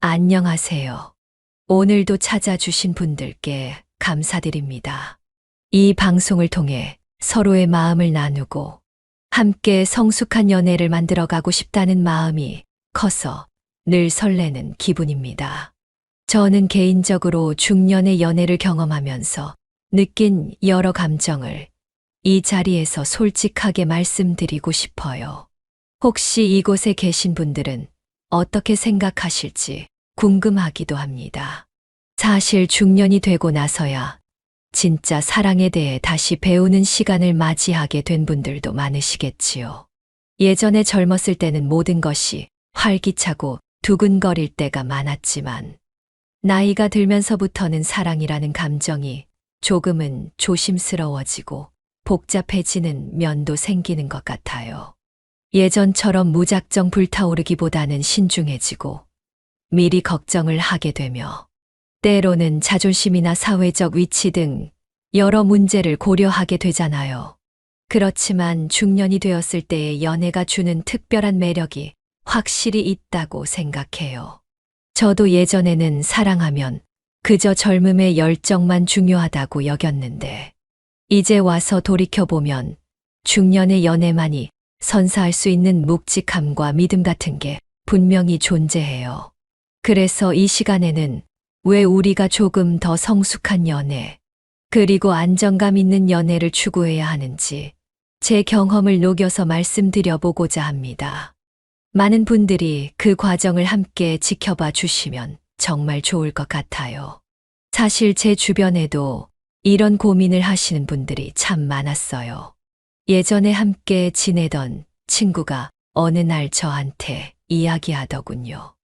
안녕하세요. 오늘도 찾아주신 분들께 감사드립니다. 이 방송을 통해 서로의 마음을 나누고 함께 성숙한 연애를 만들어가고 싶다는 마음이 커서 늘 설레는 기분입니다. 저는 개인적으로 중년의 연애를 경험하면서 느낀 여러 감정을 이 자리에서 솔직하게 말씀드리고 싶어요. 혹시 이곳에 계신 분들은 어떻게 생각하실지 궁금하기도 합니다. 사실 중년이 되고 나서야 진짜 사랑에 대해 다시 배우는 시간을 맞이하게 된 분들도 많으시겠지요. 예전에 젊었을 때는 모든 것이 활기차고 두근거릴 때가 많았지만 나이가 들면서부터는 사랑이라는 감정이 조금은 조심스러워지고 복잡해지는 면도 생기는 것 같아요. 예전처럼 무작정 불타오르기보다는 신중해지고 미리 걱정을 하게 되며 때로는 자존심이나 사회적 위치 등 여러 문제를 고려하게 되잖아요. 그렇지만 중년이 되었을 때의 연애가 주는 특별한 매력이 확실히 있다고 생각해요. 저도 예전에는 사랑하면 그저 젊음의 열정만 중요하다고 여겼는데 이제 와서 돌이켜보면 중년의 연애만이 선사할 수 있는 묵직함과 믿음 같은 게 분명히 존재해요. 그래서 이 시간에는 왜 우리가 조금 더 성숙한 연애, 그리고 안정감 있는 연애를 추구해야 하는지 제 경험을 녹여서 말씀드려 보고자 합니다. 많은 분들이 그 과정을 함께 지켜봐 주시면 정말 좋을 것 같아요. 사실 제 주변에도 이런 고민을 하시는 분들이 참 많았어요. 예전에 함께 지내던 친구가 어느 날 저한테 이야기하더군요.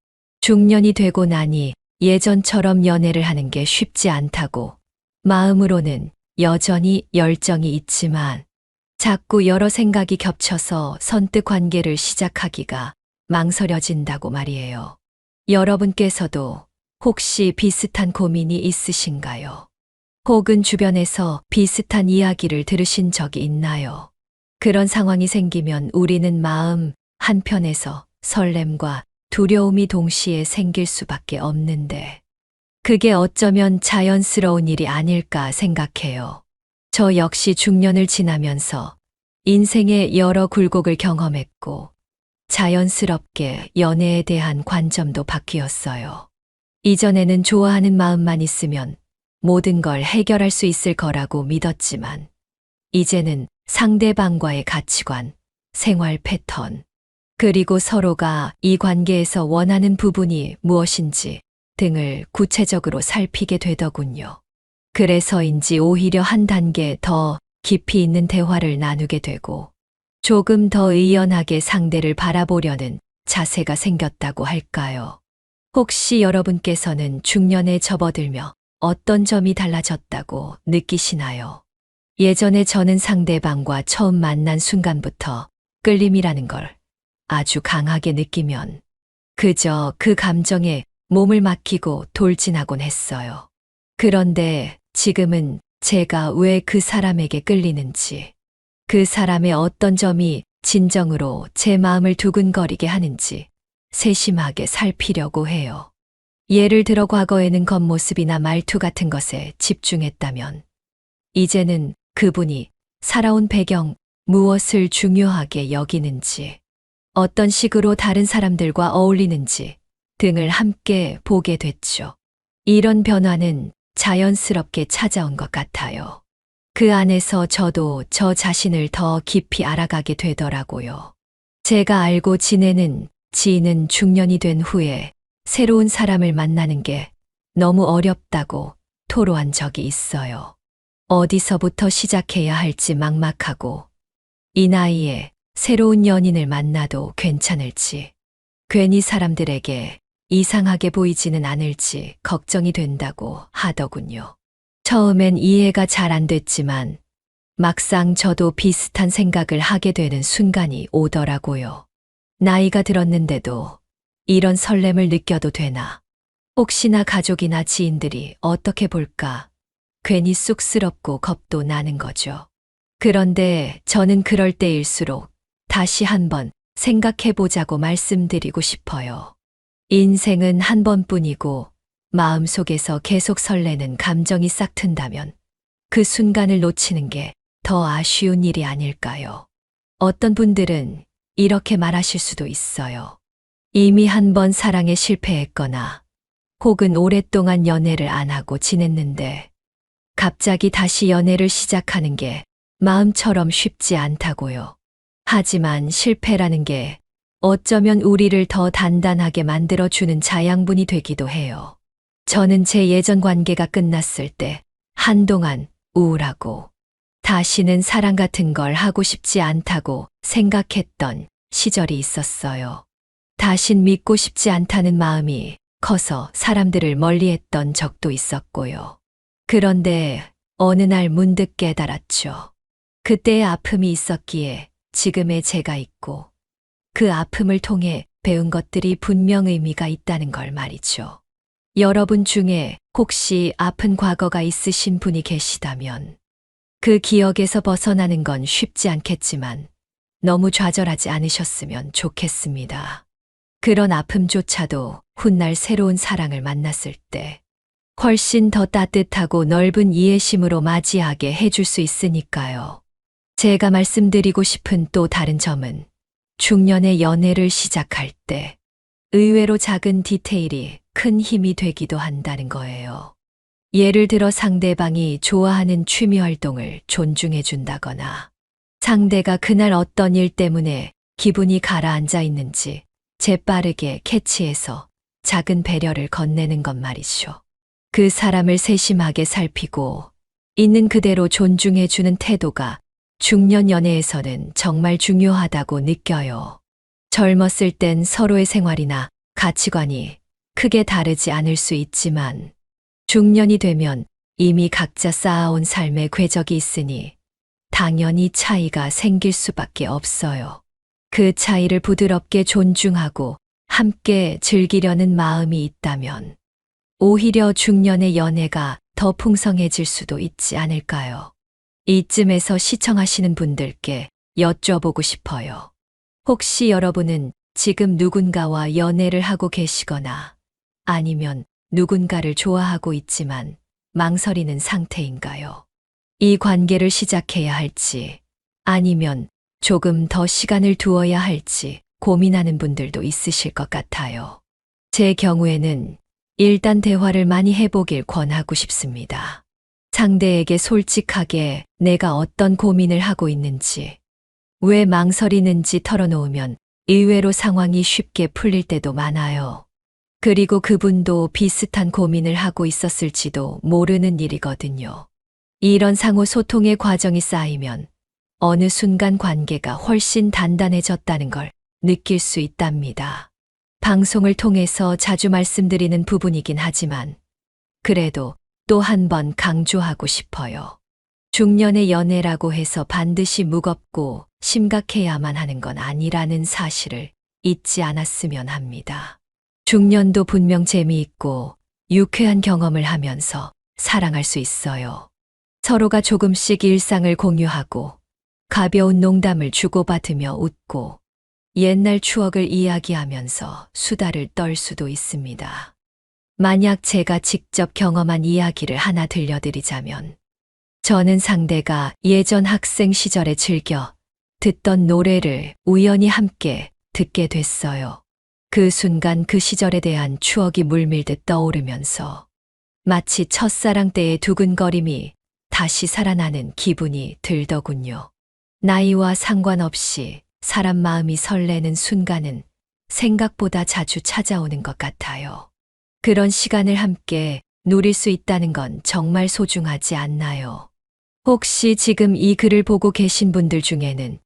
중년이 되고 나니 예전처럼 연애를 하는 게 쉽지 않다고, 마음으로는 여전히 열정이 있지만 자꾸 여러 생각이 겹쳐서 선뜻 관계를 시작하기가 망설여진다고 말이에요. 여러분께서도 혹시 비슷한 고민이 있으신가요? 혹은 주변에서 비슷한 이야기를 들으신 적이 있나요? 그런 상황이 생기면 우리는 마음 한편에서 설렘과 두려움이 동시에 생길 수밖에 없는데 그게 어쩌면 자연스러운 일이 아닐까 생각해요. 저 역시 중년을 지나면서 인생의 여러 굴곡을 경험했고 자연스럽게 연애에 대한 관점도 바뀌었어요. 이전에는 좋아하는 마음만 있으면 모든 걸 해결할 수 있을 거라고 믿었지만 이제는 상대방과의 가치관, 생활 패턴, 그리고 서로가 이 관계에서 원하는 부분이 무엇인지 등을 구체적으로 살피게 되더군요. 그래서인지 오히려 한 단계 더 깊이 있는 대화를 나누게 되고 조금 더 의연하게 상대를 바라보려는 자세가 생겼다고 할까요? 혹시 여러분께서는 중년에 접어들며 어떤 점이 달라졌다고 느끼시나요? 예전에 저는 상대방과 처음 만난 순간부터 끌림이라는 걸 아주 강하게 느끼면 그저 그 감정에 몸을 맡기고 돌진하곤 했어요. 그런데 지금은 제가 왜 그 사람에게 끌리는지, 그 사람의 어떤 점이 진정으로 제 마음을 두근거리게 하는지 세심하게 살피려고 해요. 예를 들어 과거에는 겉모습이나 말투 같은 것에 집중했다면 이제는 그분이 살아온 배경, 무엇을 중요하게 여기는지, 어떤 식으로 다른 사람들과 어울리는지 등을 함께 보게 됐죠. 이런 변화는 자연스럽게 찾아온 것 같아요. 그 안에서 저도 저 자신을 더 깊이 알아가게 되더라고요. 제가 알고 지내는 지인은 중년이 된 후에 새로운 사람을 만나는 게 너무 어렵다고 토로한 적이 있어요. 어디서부터 시작해야 할지 막막하고 이 나이에 새로운 연인을 만나도 괜찮을지, 괜히 사람들에게 이상하게 보이지는 않을지 걱정이 된다고 하더군요. 처음엔 이해가 잘 안 됐지만 막상 저도 비슷한 생각을 하게 되는 순간이 오더라고요. 나이가 들었는데도 이런 설렘을 느껴도 되나? 혹시나 가족이나 지인들이 어떻게 볼까? 괜히 쑥스럽고 겁도 나는 거죠. 그런데 저는 그럴 때일수록 다시 한번 생각해보자고 말씀드리고 싶어요. 인생은 한 번뿐이고 마음속에서 계속 설레는 감정이 싹튼다면 그 순간을 놓치는 게 더 아쉬운 일이 아닐까요? 어떤 분들은 이렇게 말하실 수도 있어요. 이미 한 번 사랑에 실패했거나 혹은 오랫동안 연애를 안 하고 지냈는데 갑자기 다시 연애를 시작하는 게 마음처럼 쉽지 않다고요. 하지만 실패라는 게 어쩌면 우리를 더 단단하게 만들어주는 자양분이 되기도 해요. 저는 제 예전 관계가 끝났을 때 한동안 우울하고 다시는 사랑 같은 걸 하고 싶지 않다고 생각했던 시절이 있었어요. 다신 믿고 싶지 않다는 마음이 커서 사람들을 멀리했던 적도 있었고요. 그런데 어느 날 문득 깨달았죠. 그때의 아픔이 있었기에 지금의 제가 있고 그 아픔을 통해 배운 것들이 분명 의미가 있다는 걸 말이죠. 여러분 중에 혹시 아픈 과거가 있으신 분이 계시다면 그 기억에서 벗어나는 건 쉽지 않겠지만 너무 좌절하지 않으셨으면 좋겠습니다. 그런 아픔조차도 훗날 새로운 사랑을 만났을 때 훨씬 더 따뜻하고 넓은 이해심으로 맞이하게 해줄 수 있으니까요. 제가 말씀드리고 싶은 또 다른 점은 중년의 연애를 시작할 때 의외로 작은 디테일이 큰 힘이 되기도 한다는 거예요. 예를 들어 상대방이 좋아하는 취미 활동을 존중해 준다거나 상대가 그날 어떤 일 때문에 기분이 가라앉아 있는지 재빠르게 캐치해서 작은 배려를 건네는 것 말이죠. 그 사람을 세심하게 살피고 있는 그대로 존중해 주는 태도가 중년 연애에서는 정말 중요하다고 느껴요. 젊었을 땐 서로의 생활이나 가치관이 크게 다르지 않을 수 있지만 중년이 되면 이미 각자 쌓아온 삶의 궤적이 있으니 당연히 차이가 생길 수밖에 없어요. 그 차이를 부드럽게 존중하고 함께 즐기려는 마음이 있다면 오히려 중년의 연애가 더 풍성해질 수도 있지 않을까요? 이쯤에서 시청하시는 분들께 여쭤보고 싶어요. 혹시 여러분은 지금 누군가와 연애를 하고 계시거나 아니면 누군가를 좋아하고 있지만 망설이는 상태인가요? 이 관계를 시작해야 할지 아니면 조금 더 시간을 두어야 할지 고민하는 분들도 있으실 것 같아요. 제 경우에는 일단 대화를 많이 해보길 권하고 싶습니다. 상대에게 솔직하게 내가 어떤 고민을 하고 있는지, 왜 망설이는지 털어놓으면 의외로 상황이 쉽게 풀릴 때도 많아요. 그리고 그분도 비슷한 고민을 하고 있었을지도 모르는 일이거든요. 이런 상호 소통의 과정이 쌓이면 어느 순간 관계가 훨씬 단단해졌다는 걸 느낄 수 있답니다. 방송을 통해서 자주 말씀드리는 부분이긴 하지만 그래도 또 한 번 강조하고 싶어요. 중년의 연애라고 해서 반드시 무겁고 심각해야만 하는 건 아니라는 사실을 잊지 않았으면 합니다. 중년도 분명 재미있고 유쾌한 경험을 하면서 사랑할 수 있어요. 서로가 조금씩 일상을 공유하고 가벼운 농담을 주고받으며 웃고 옛날 추억을 이야기하면서 수다를 떨 수도 있습니다. 만약 제가 직접 경험한 이야기를 하나 들려드리자면 저는 상대가 예전 학생 시절에 즐겨 듣던 노래를 우연히 함께 듣게 됐어요. 그 순간 그 시절에 대한 추억이 물밀듯 떠오르면서 마치 첫사랑 때의 두근거림이 다시 살아나는 기분이 들더군요. 나이와 상관없이 사람 마음이 설레는 순간은 생각보다 자주 찾아오는 것 같아요. 그런 시간을 함께 누릴 수 있다는 건 정말 소중하지 않나요? 혹시 지금 이 글을 보고 계신 분들 중에는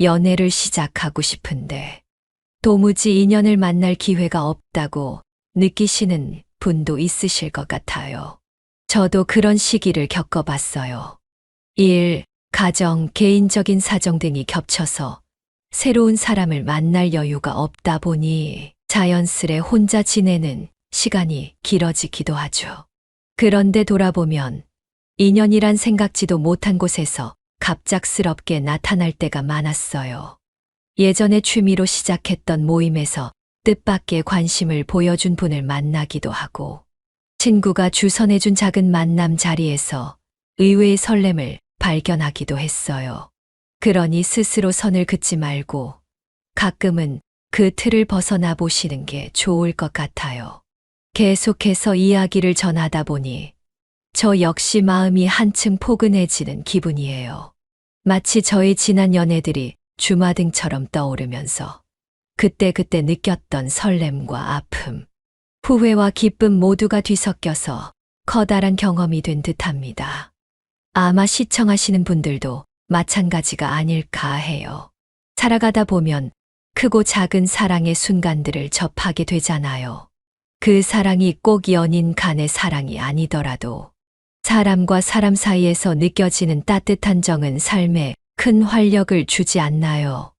연애를 시작하고 싶은데 도무지 인연을 만날 기회가 없다고 느끼시는 분도 있으실 것 같아요. 저도 그런 시기를 겪어봤어요. 일, 가정, 개인적인 사정 등이 겹쳐서 새로운 사람을 만날 여유가 없다 보니 자연스레 혼자 지내는 시간이 길어지기도 하죠. 그런데 돌아보면 인연이란 생각지도 못한 곳에서 갑작스럽게 나타날 때가 많았어요. 예전에 취미로 시작했던 모임에서 뜻밖의 관심을 보여준 분을 만나기도 하고, 친구가 주선해준 작은 만남 자리에서 의외의 설렘을 발견하기도 했어요. 그러니 스스로 선을 긋지 말고 가끔은 그 틀을 벗어나 보시는 게 좋을 것 같아요. 계속해서 이야기를 전하다 보니 저 역시 마음이 한층 포근해지는 기분이에요. 마치 저의 지난 연애들이 주마등처럼 떠오르면서 그때그때 느꼈던 설렘과 아픔, 후회와 기쁨 모두가 뒤섞여서 커다란 경험이 된 듯합니다. 아마 시청하시는 분들도 마찬가지가 아닐까 해요. 살아가다 보면 크고 작은 사랑의 순간들을 접하게 되잖아요. 그 사랑이 꼭 연인 간의 사랑이 아니더라도 사람과 사람 사이에서 느껴지는 따뜻한 정은 삶에 큰 활력을 주지 않나요?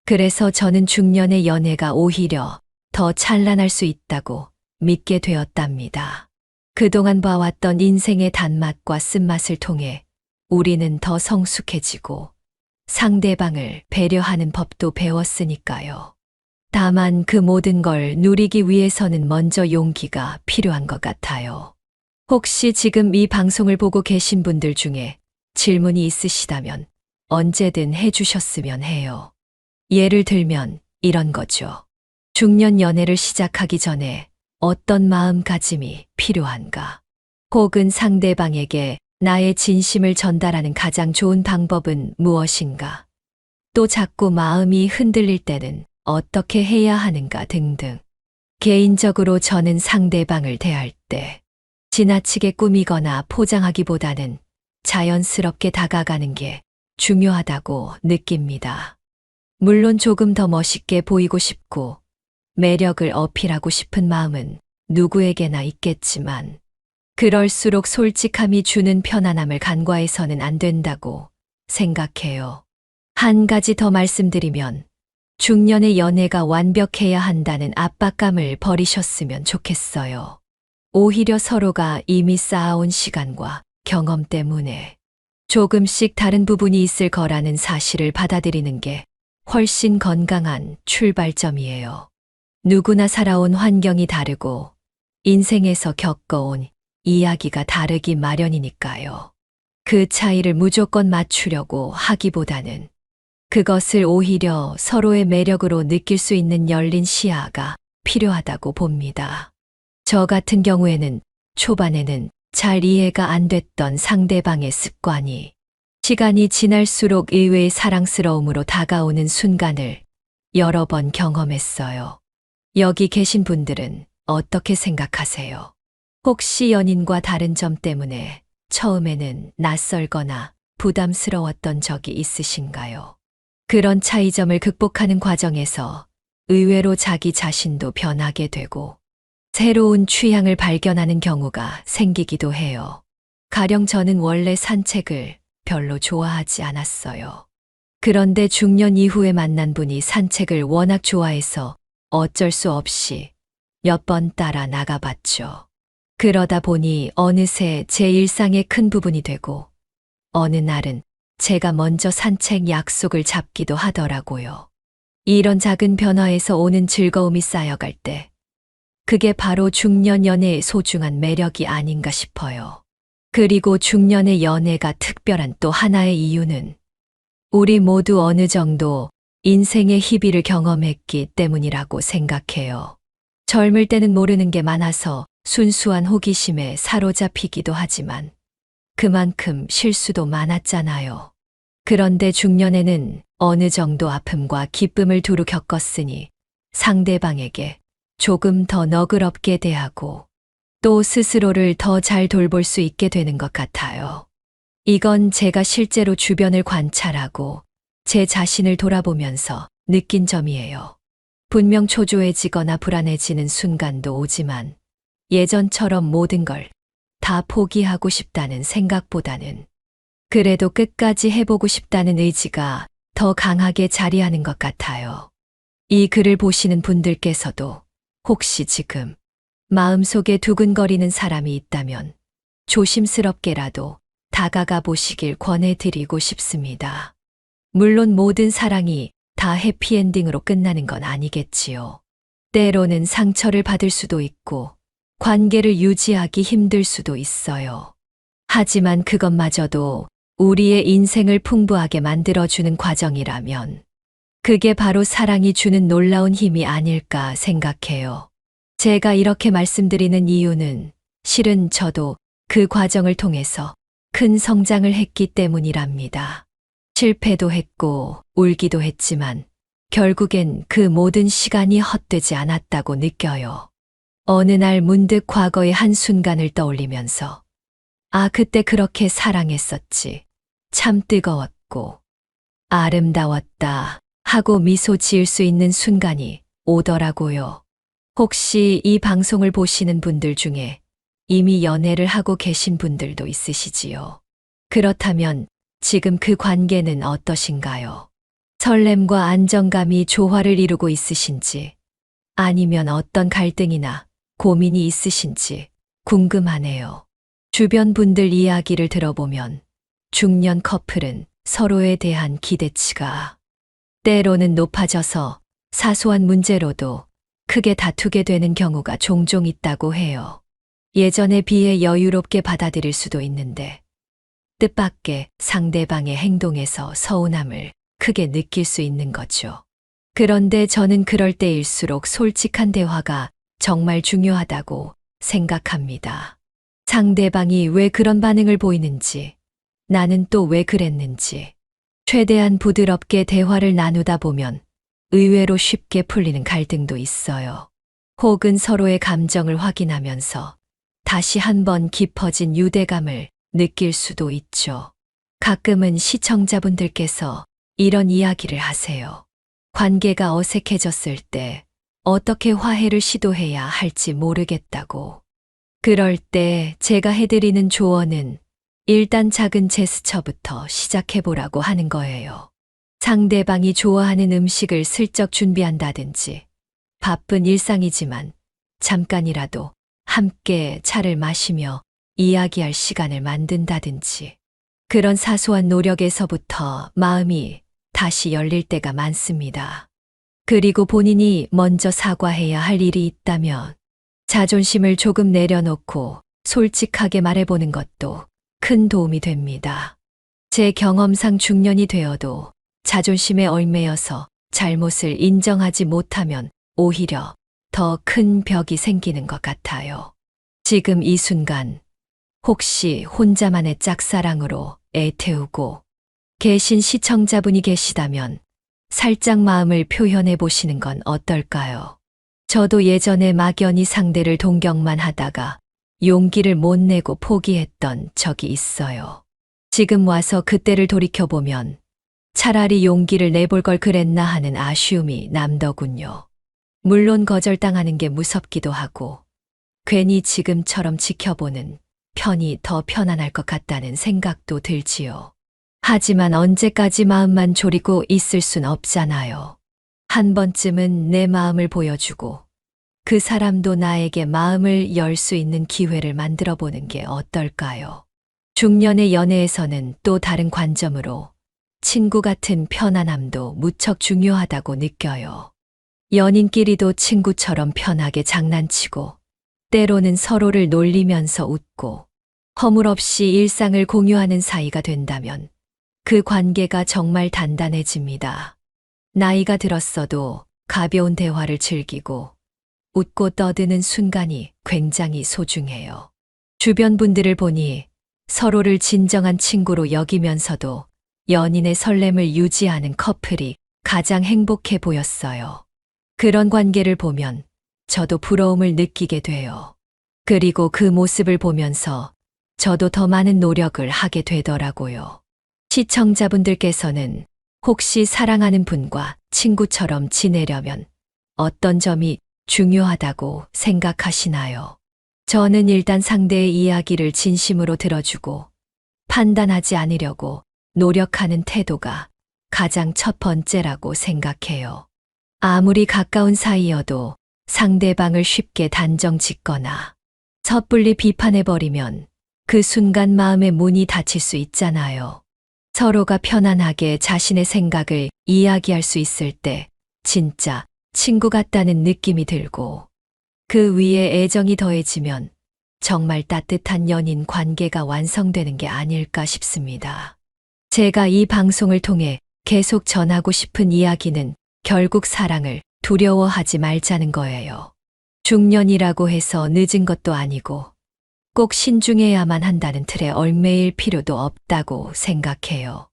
그래서 저는 중년의 연애가 오히려 더 찬란할 수 있다고 믿게 되었답니다. 그동안 봐왔던 인생의 단맛과 쓴맛을 통해 우리는 더 성숙해지고 상대방을 배려하는 법도 배웠으니까요. 다만 그 모든 걸 누리기 위해서는 먼저 용기가 필요한 것 같아요. 혹시 지금 이 방송을 보고 계신 분들 중에 질문이 있으시다면 언제든 해주셨으면 해요. 예를 들면 이런 거죠. 중년 연애를 시작하기 전에 어떤 마음가짐이 필요한가? 혹은 상대방에게 나의 진심을 전달하는 가장 좋은 방법은 무엇인가? 또 자꾸 마음이 흔들릴 때는 어떻게 해야 하는가 등등. 개인적으로 저는 상대방을 대할 때 지나치게 꾸미거나 포장하기보다는 자연스럽게 다가가는 게 중요하다고 느낍니다. 물론 조금 더 멋있게 보이고 싶고 매력을 어필하고 싶은 마음은 누구에게나 있겠지만 그럴수록 솔직함이 주는 편안함을 간과해서는 안 된다고 생각해요. 한 가지 더 말씀드리면 중년의 연애가 완벽해야 한다는 압박감을 버리셨으면 좋겠어요. 오히려 서로가 이미 쌓아온 시간과 경험 때문에 조금씩 다른 부분이 있을 거라는 사실을 받아들이는 게 훨씬 건강한 출발점이에요. 누구나 살아온 환경이 다르고 인생에서 겪어온 이야기가 다르기 마련이니까요. 그 차이를 무조건 맞추려고 하기보다는 그것을 오히려 서로의 매력으로 느낄 수 있는 열린 시야가 필요하다고 봅니다. 저 같은 경우에는 초반에는 잘 이해가 안 됐던 상대방의 습관이 시간이 지날수록 의외의 사랑스러움으로 다가오는 순간을 여러 번 경험했어요. 여기 계신 분들은 어떻게 생각하세요? 혹시 연인과 다른 점 때문에 처음에는 낯설거나 부담스러웠던 적이 있으신가요? 그런 차이점을 극복하는 과정에서 의외로 자기 자신도 변하게 되고 새로운 취향을 발견하는 경우가 생기기도 해요. 가령 저는 원래 산책을 별로 좋아하지 않았어요. 그런데 중년 이후에 만난 분이 산책을 워낙 좋아해서 어쩔 수 없이 몇 번 따라 나가봤죠. 그러다 보니 어느새 제 일상의 큰 부분이 되고 어느 날은 제가 먼저 산책 약속을 잡기도 하더라고요. 이런 작은 변화에서 오는 즐거움이 쌓여갈 때 그게 바로 중년 연애의 소중한 매력이 아닌가 싶어요. 그리고 중년의 연애가 특별한 또 하나의 이유는 우리 모두 어느 정도 인생의 희비를 경험했기 때문이라고 생각해요. 젊을 때는 모르는 게 많아서 순수한 호기심에 사로잡히기도 하지만 그만큼 실수도 많았잖아요. 그런데 중년에는 어느 정도 아픔과 기쁨을 두루 겪었으니 상대방에게 조금 더 너그럽게 대하고 또 스스로를 더 잘 돌볼 수 있게 되는 것 같아요. 이건 제가 실제로 주변을 관찰하고 제 자신을 돌아보면서 느낀 점이에요. 분명 초조해지거나 불안해지는 순간도 오지만 예전처럼 모든 걸 다 포기하고 싶다는 생각보다는 그래도 끝까지 해보고 싶다는 의지가 더 강하게 자리하는 것 같아요. 이 글을 보시는 분들께서도 혹시 지금 마음속에 두근거리는 사람이 있다면 조심스럽게라도 다가가 보시길 권해드리고 싶습니다. 물론 모든 사랑이 다 해피엔딩으로 끝나는 건 아니겠지요. 때로는 상처를 받을 수도 있고 관계를 유지하기 힘들 수도 있어요. 하지만 그것마저도 우리의 인생을 풍부하게 만들어주는 과정이라면 그게 바로 사랑이 주는 놀라운 힘이 아닐까 생각해요. 제가 이렇게 말씀드리는 이유는 실은 저도 그 과정을 통해서 큰 성장을 했기 때문이랍니다. 실패도 했고 울기도 했지만 결국엔 그 모든 시간이 헛되지 않았다고 느껴요. 어느 날 문득 과거의 한순간을 떠올리면서 그때 그렇게 사랑했었지. 참 뜨거웠고 아름다웠다 하고 미소 지을 수 있는 순간이 오더라고요. 혹시 이 방송을 보시는 분들 중에 이미 연애를 하고 계신 분들도 있으시지요? 그렇다면 지금 그 관계는 어떠신가요? 설렘과 안정감이 조화를 이루고 있으신지 아니면 어떤 갈등이나 고민이 있으신지 궁금하네요. 주변 분들 이야기를 들어보면 중년 커플은 서로에 대한 기대치가 때로는 높아져서 사소한 문제로도 크게 다투게 되는 경우가 종종 있다고 해요. 예전에 비해 여유롭게 받아들일 수도 있는데 뜻밖의 상대방의 행동에서 서운함을 크게 느낄 수 있는 거죠. 그런데 저는 그럴 때일수록 솔직한 대화가 정말 중요하다고 생각합니다. 상대방이 왜 그런 반응을 보이는지, 나는 또 왜 그랬는지, 최대한 부드럽게 대화를 나누다 보면 의외로 쉽게 풀리는 갈등도 있어요. 혹은 서로의 감정을 확인하면서 다시 한번 깊어진 유대감을 느낄 수도 있죠. 가끔은 시청자분들께서 이런 이야기를 하세요. 관계가 어색해졌을 때 어떻게 화해를 시도해야 할지 모르겠다고. 그럴 때 제가 해드리는 조언은 일단 작은 제스처부터 시작해보라고 하는 거예요. 상대방이 좋아하는 음식을 슬쩍 준비한다든지, 바쁜 일상이지만 잠깐이라도 함께 차를 마시며 이야기할 시간을 만든다든지, 그런 사소한 노력에서부터 마음이 다시 열릴 때가 많습니다. 그리고 본인이 먼저 사과해야 할 일이 있다면 자존심을 조금 내려놓고 솔직하게 말해보는 것도 큰 도움이 됩니다. 제 경험상 중년이 되어도 자존심에 얽매여서 잘못을 인정하지 못하면 오히려 더 큰 벽이 생기는 것 같아요. 지금 이 순간 혹시 혼자만의 짝사랑으로 애태우고 계신 시청자분이 계시다면 살짝 마음을 표현해 보시는 건 어떨까요? 저도 예전에 막연히 상대를 동경만 하다가 용기를 못 내고 포기했던 적이 있어요. 지금 와서 그때를 돌이켜보면 차라리 용기를 내볼 걸 그랬나 하는 아쉬움이 남더군요. 물론 거절당하는 게 무섭기도 하고 괜히 지금처럼 지켜보는 편이 더 편안할 것 같다는 생각도 들지요. 하지만 언제까지 마음만 졸이고 있을 순 없잖아요. 한 번쯤은 내 마음을 보여주고 그 사람도 나에게 마음을 열 수 있는 기회를 만들어 보는 게 어떨까요? 중년의 연애에서는 또 다른 관점으로 친구 같은 편안함도 무척 중요하다고 느껴요. 연인끼리도 친구처럼 편하게 장난치고 때로는 서로를 놀리면서 웃고 허물없이 일상을 공유하는 사이가 된다면 그 관계가 정말 단단해집니다. 나이가 들었어도 가벼운 대화를 즐기고 웃고 떠드는 순간이 굉장히 소중해요. 주변 분들을 보니 서로를 진정한 친구로 여기면서도 연인의 설렘을 유지하는 커플이 가장 행복해 보였어요. 그런 관계를 보면 저도 부러움을 느끼게 돼요. 그리고 그 모습을 보면서 저도 더 많은 노력을 하게 되더라고요. 시청자분들께서는 혹시 사랑하는 분과 친구처럼 지내려면 어떤 점이 중요하다고 생각하시나요? 저는 일단 상대의 이야기를 진심으로 들어주고 판단하지 않으려고 노력하는 태도가 가장 첫 번째라고 생각해요. 아무리 가까운 사이여도 상대방을 쉽게 단정 짓거나 섣불리 비판해버리면 그 순간 마음의 문이 닫힐 수 있잖아요. 서로가 편안하게 자신의 생각을 이야기할 수 있을 때 진짜 친구 같다는 느낌이 들고 그 위에 애정이 더해지면 정말 따뜻한 연인 관계가 완성되는 게 아닐까 싶습니다. 제가 이 방송을 통해 계속 전하고 싶은 이야기는 결국 사랑을 두려워하지 말자는 거예요. 중년이라고 해서 늦은 것도 아니고 꼭 신중해야만 한다는 틀에 얽매일 필요도 없다고 생각해요.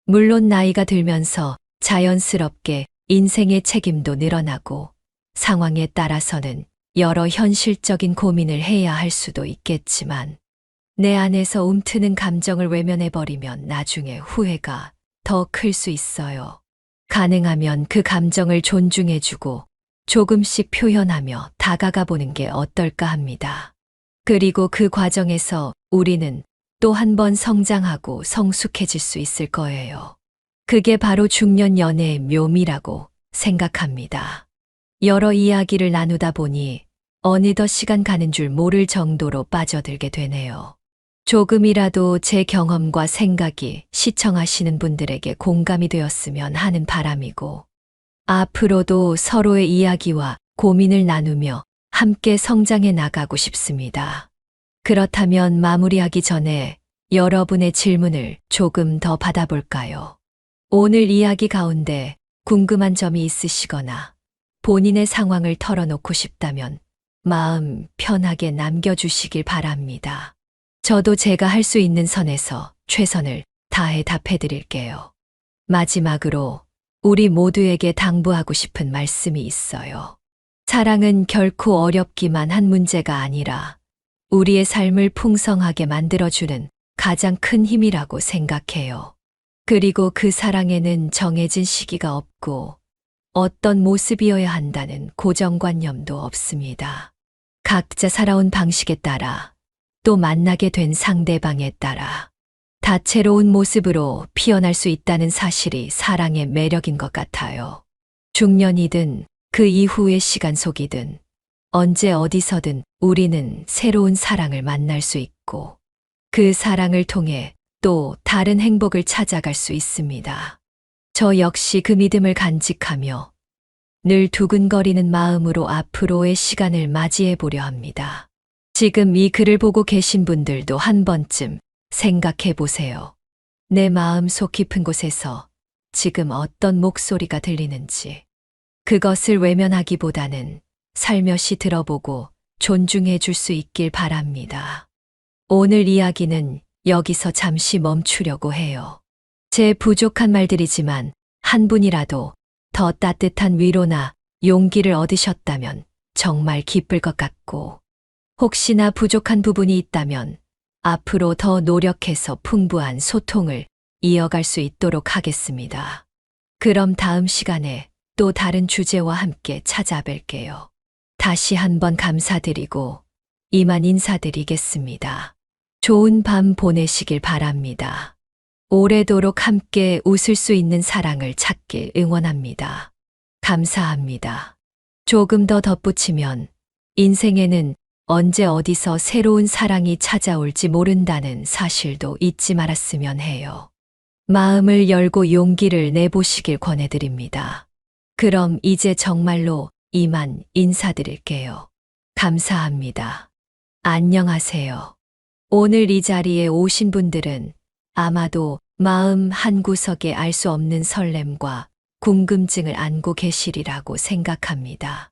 물론 나이가 들면서 자연스럽게 인생의 책임도 늘어나고 상황에 따라서는 여러 현실적인 고민을 해야 할 수도 있겠지만 내 안에서 움트는 감정을 외면해버리면 나중에 후회가 더 클 수 있어요. 가능하면 그 감정을 존중해주고 조금씩 표현하며 다가가 보는 게 어떨까 합니다. 그리고 그 과정에서 우리는 또 한 번 성장하고 성숙해질 수 있을 거예요. 그게 바로 중년 연애의 묘미라고 생각합니다. 여러 이야기를 나누다 보니 어느덧 시간 가는 줄 모를 정도로 빠져들게 되네요. 조금이라도 제 경험과 생각이 시청하시는 분들에게 공감이 되었으면 하는 바람이고, 앞으로도 서로의 이야기와 고민을 나누며 함께 성장해 나가고 싶습니다. 그렇다면 마무리하기 전에 여러분의 질문을 조금 더 받아볼까요? 오늘 이야기 가운데 궁금한 점이 있으시거나 본인의 상황을 털어놓고 싶다면 마음 편하게 남겨주시길 바랍니다. 저도 제가 할 수 있는 선에서 최선을 다해 답해드릴게요. 마지막으로 우리 모두에게 당부하고 싶은 말씀이 있어요. 사랑은 결코 어렵기만 한 문제가 아니라 우리의 삶을 풍성하게 만들어주는 가장 큰 힘이라고 생각해요. 그리고 그 사랑에는 정해진 시기가 없고 어떤 모습이어야 한다는 고정관념도 없습니다. 각자 살아온 방식에 따라 또 만나게 된 상대방에 따라 다채로운 모습으로 피어날 수 있다는 사실이 사랑의 매력인 것 같아요. 중년이든 그 이후의 시간 속이든 언제 어디서든 우리는 새로운 사랑을 만날 수 있고 그 사랑을 통해 또 다른 행복을 찾아갈 수 있습니다. 저 역시 그 믿음을 간직하며 늘 두근거리는 마음으로 앞으로의 시간을 맞이해 보려 합니다. 지금 이 글을 보고 계신 분들도 한 번쯤 생각해 보세요. 내 마음 속 깊은 곳에서 지금 어떤 목소리가 들리는지. 그것을 외면하기보다는 살며시 들어보고 존중해 줄 수 있길 바랍니다. 오늘 이야기는 여기서 잠시 멈추려고 해요. 제 부족한 말들이지만 한 분이라도 더 따뜻한 위로나 용기를 얻으셨다면 정말 기쁠 것 같고, 혹시나 부족한 부분이 있다면 앞으로 더 노력해서 풍부한 소통을 이어갈 수 있도록 하겠습니다. 그럼 다음 시간에 또 다른 주제와 함께 찾아뵐게요. 다시 한번 감사드리고 이만 인사드리겠습니다. 좋은 밤 보내시길 바랍니다. 오래도록 함께 웃을 수 있는 사랑을 찾길 응원합니다. 감사합니다. 조금 더 덧붙이면 인생에는 언제 어디서 새로운 사랑이 찾아올지 모른다는 사실도 잊지 말았으면 해요. 마음을 열고 용기를 내보시길 권해드립니다. 그럼 이제 정말로 이만 인사드릴게요. 감사합니다. 안녕하세요. 오늘 이 자리에 오신 분들은 아마도 마음 한구석에 알 수 없는 설렘과 궁금증을 안고 계시리라고 생각합니다.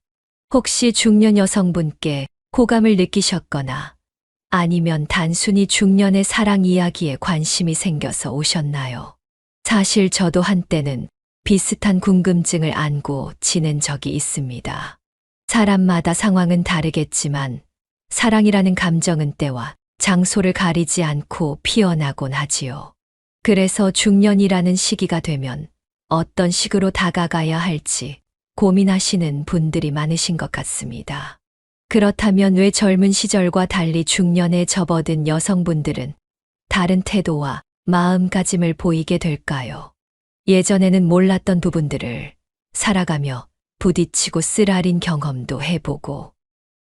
혹시 중년 여성분께 호감을 느끼셨거나 아니면 단순히 중년의 사랑 이야기에 관심이 생겨서 오셨나요? 사실 저도 한때는 비슷한 궁금증을 안고 지낸 적이 있습니다. 사람마다 상황은 다르겠지만 사랑이라는 감정은 때와 장소를 가리지 않고 피어나곤 하지요. 그래서 중년이라는 시기가 되면 어떤 식으로 다가가야 할지 고민하시는 분들이 많으신 것 같습니다. 그렇다면 왜 젊은 시절과 달리 중년에 접어든 여성분들은 다른 태도와 마음가짐을 보이게 될까요? 예전에는 몰랐던 부분들을 살아가며 부딪히고 쓰라린 경험도 해보고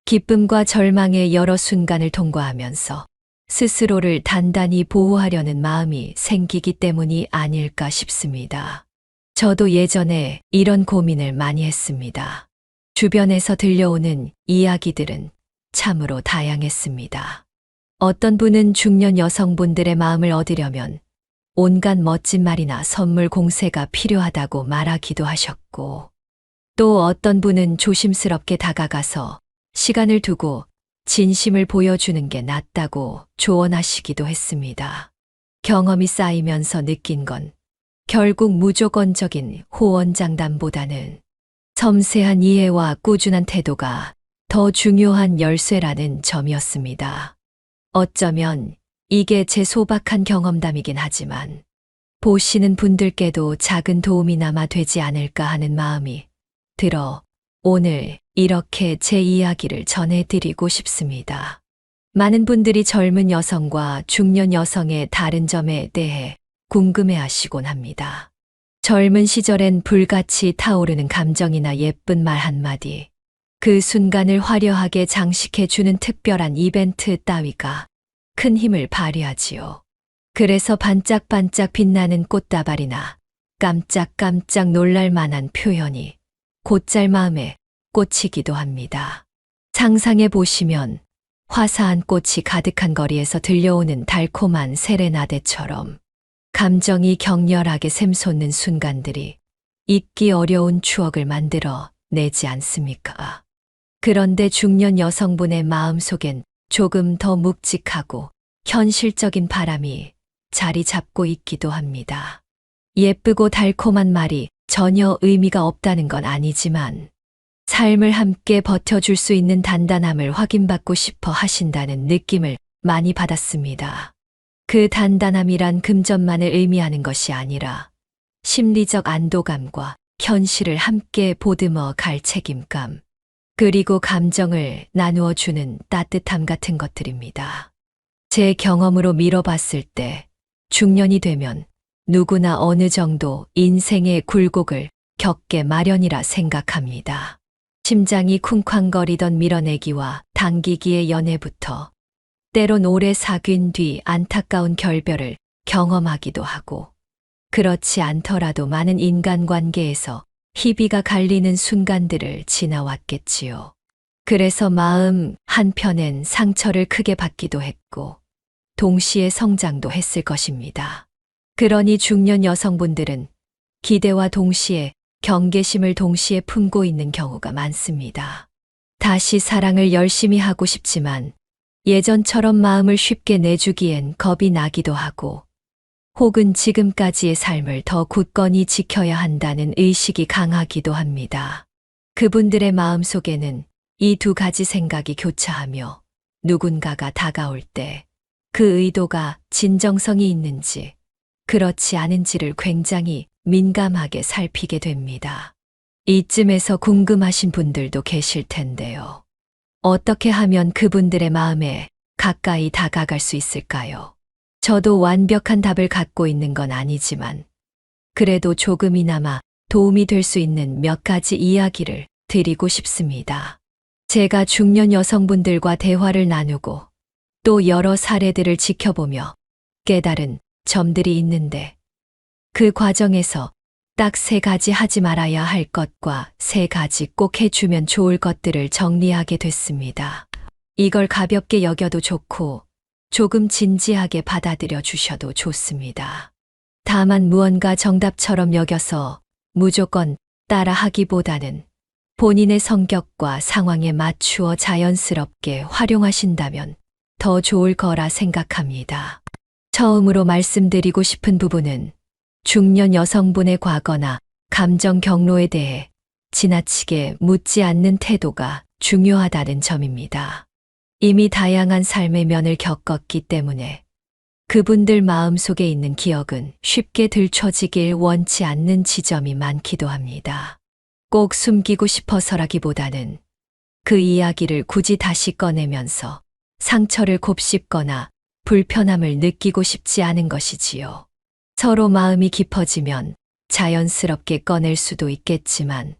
기쁨과 절망의 여러 순간을 통과하면서 스스로를 단단히 보호하려는 마음이 생기기 때문이 아닐까 싶습니다. 저도 예전에 이런 고민을 많이 했습니다. 주변에서 들려오는 이야기들은 참으로 다양했습니다. 어떤 분은 중년 여성분들의 마음을 얻으려면 온갖 멋진 말이나 선물 공세가 필요하다고 말하기도 하셨고, 또 어떤 분은 조심스럽게 다가가서 시간을 두고 진심을 보여주는 게 낫다고 조언하시기도 했습니다. 경험이 쌓이면서 느낀 건 결국 무조건적인 호언장담보다는 섬세한 이해와 꾸준한 태도가 더 중요한 열쇠라는 점이었습니다. 어쩌면 이게 제 소박한 경험담이긴 하지만 보시는 분들께도 작은 도움이나마 되지 않을까 하는 마음이 들어 오늘 이렇게 제 이야기를 전해드리고 싶습니다. 많은 분들이 젊은 여성과 중년 여성의 다른 점에 대해 궁금해하시곤 합니다. 젊은 시절엔 불같이 타오르는 감정이나 예쁜 말 한마디, 그 순간을 화려하게 장식해주는 특별한 이벤트 따위가 큰 힘을 발휘하지요. 그래서 반짝반짝 빛나는 꽃다발이나 깜짝깜짝 놀랄 만한 표현이 곧잘 마음에 꽂히기도 합니다. 상상해 보시면 화사한 꽃이 가득한 거리에서 들려오는 달콤한 세레나데처럼 감정이 격렬하게 샘솟는 순간들이 잊기 어려운 추억을 만들어 내지 않습니까? 그런데 중년 여성분의 마음속엔 조금 더 묵직하고 현실적인 바람이 자리 잡고 있기도 합니다. 예쁘고 달콤한 말이 전혀 의미가 없다는 건 아니지만 삶을 함께 버텨줄 수 있는 단단함을 확인받고 싶어 하신다는 느낌을 많이 받았습니다. 그 단단함이란 금전만을 의미하는 것이 아니라 심리적 안도감과 현실을 함께 보듬어 갈 책임감, 그리고 감정을 나누어 주는 따뜻함 같은 것들입니다. 제 경험으로 미뤄봤을 때 중년이 되면 누구나 어느 정도 인생의 굴곡을 겪게 마련이라 생각합니다. 심장이 쿵쾅거리던 밀어내기와 당기기의 연애부터 때론 오래 사귄 뒤 안타까운 결별을 경험하기도 하고, 그렇지 않더라도 많은 인간관계에서 희비가 갈리는 순간들을 지나왔겠지요. 그래서 마음 한편엔 상처를 크게 받기도 했고 동시에 성장도 했을 것입니다. 그러니 중년 여성분들은 기대와 동시에 경계심을 동시에 품고 있는 경우가 많습니다. 다시 사랑을 열심히 하고 싶지만 예전처럼 마음을 쉽게 내주기엔 겁이 나기도 하고, 혹은 지금까지의 삶을 더 굳건히 지켜야 한다는 의식이 강하기도 합니다. 그분들의 마음속에는 이 두 가지 생각이 교차하며 누군가가 다가올 때 그 의도가 진정성이 있는지 그렇지 않은지를 굉장히 민감하게 살피게 됩니다. 이쯤에서 궁금하신 분들도 계실 텐데요. 어떻게 하면 그분들의 마음에 가까이 다가갈 수 있을까요? 저도 완벽한 답을 갖고 있는 건 아니지만 그래도 조금이나마 도움이 될 수 있는 몇 가지 이야기를 드리고 싶습니다. 제가 중년 여성분들과 대화를 나누고 또 여러 사례들을 지켜보며 깨달은 점들이 있는데, 그 과정에서 딱 3가지 하지 말아야 할 것과 3가지 꼭 해주면 좋을 것들을 정리하게 됐습니다. 이걸 가볍게 여겨도 좋고 조금 진지하게 받아들여 주셔도 좋습니다. 다만 무언가 정답처럼 여겨서 무조건 따라하기보다는 본인의 성격과 상황에 맞추어 자연스럽게 활용하신다면 더 좋을 거라 생각합니다. 처음으로 말씀드리고 싶은 부분은 중년 여성분의 과거나 감정 경로에 대해 지나치게 묻지 않는 태도가 중요하다는 점입니다. 이미 다양한 삶의 면을 겪었기 때문에 그분들 마음속에 있는 기억은 쉽게 들춰지길 원치 않는 지점이 많기도 합니다. 꼭 숨기고 싶어서라기보다는 그 이야기를 굳이 다시 꺼내면서 상처를 곱씹거나 불편함을 느끼고 싶지 않은 것이지요. 서로 마음이 깊어지면 자연스럽게 꺼낼 수도 있겠지만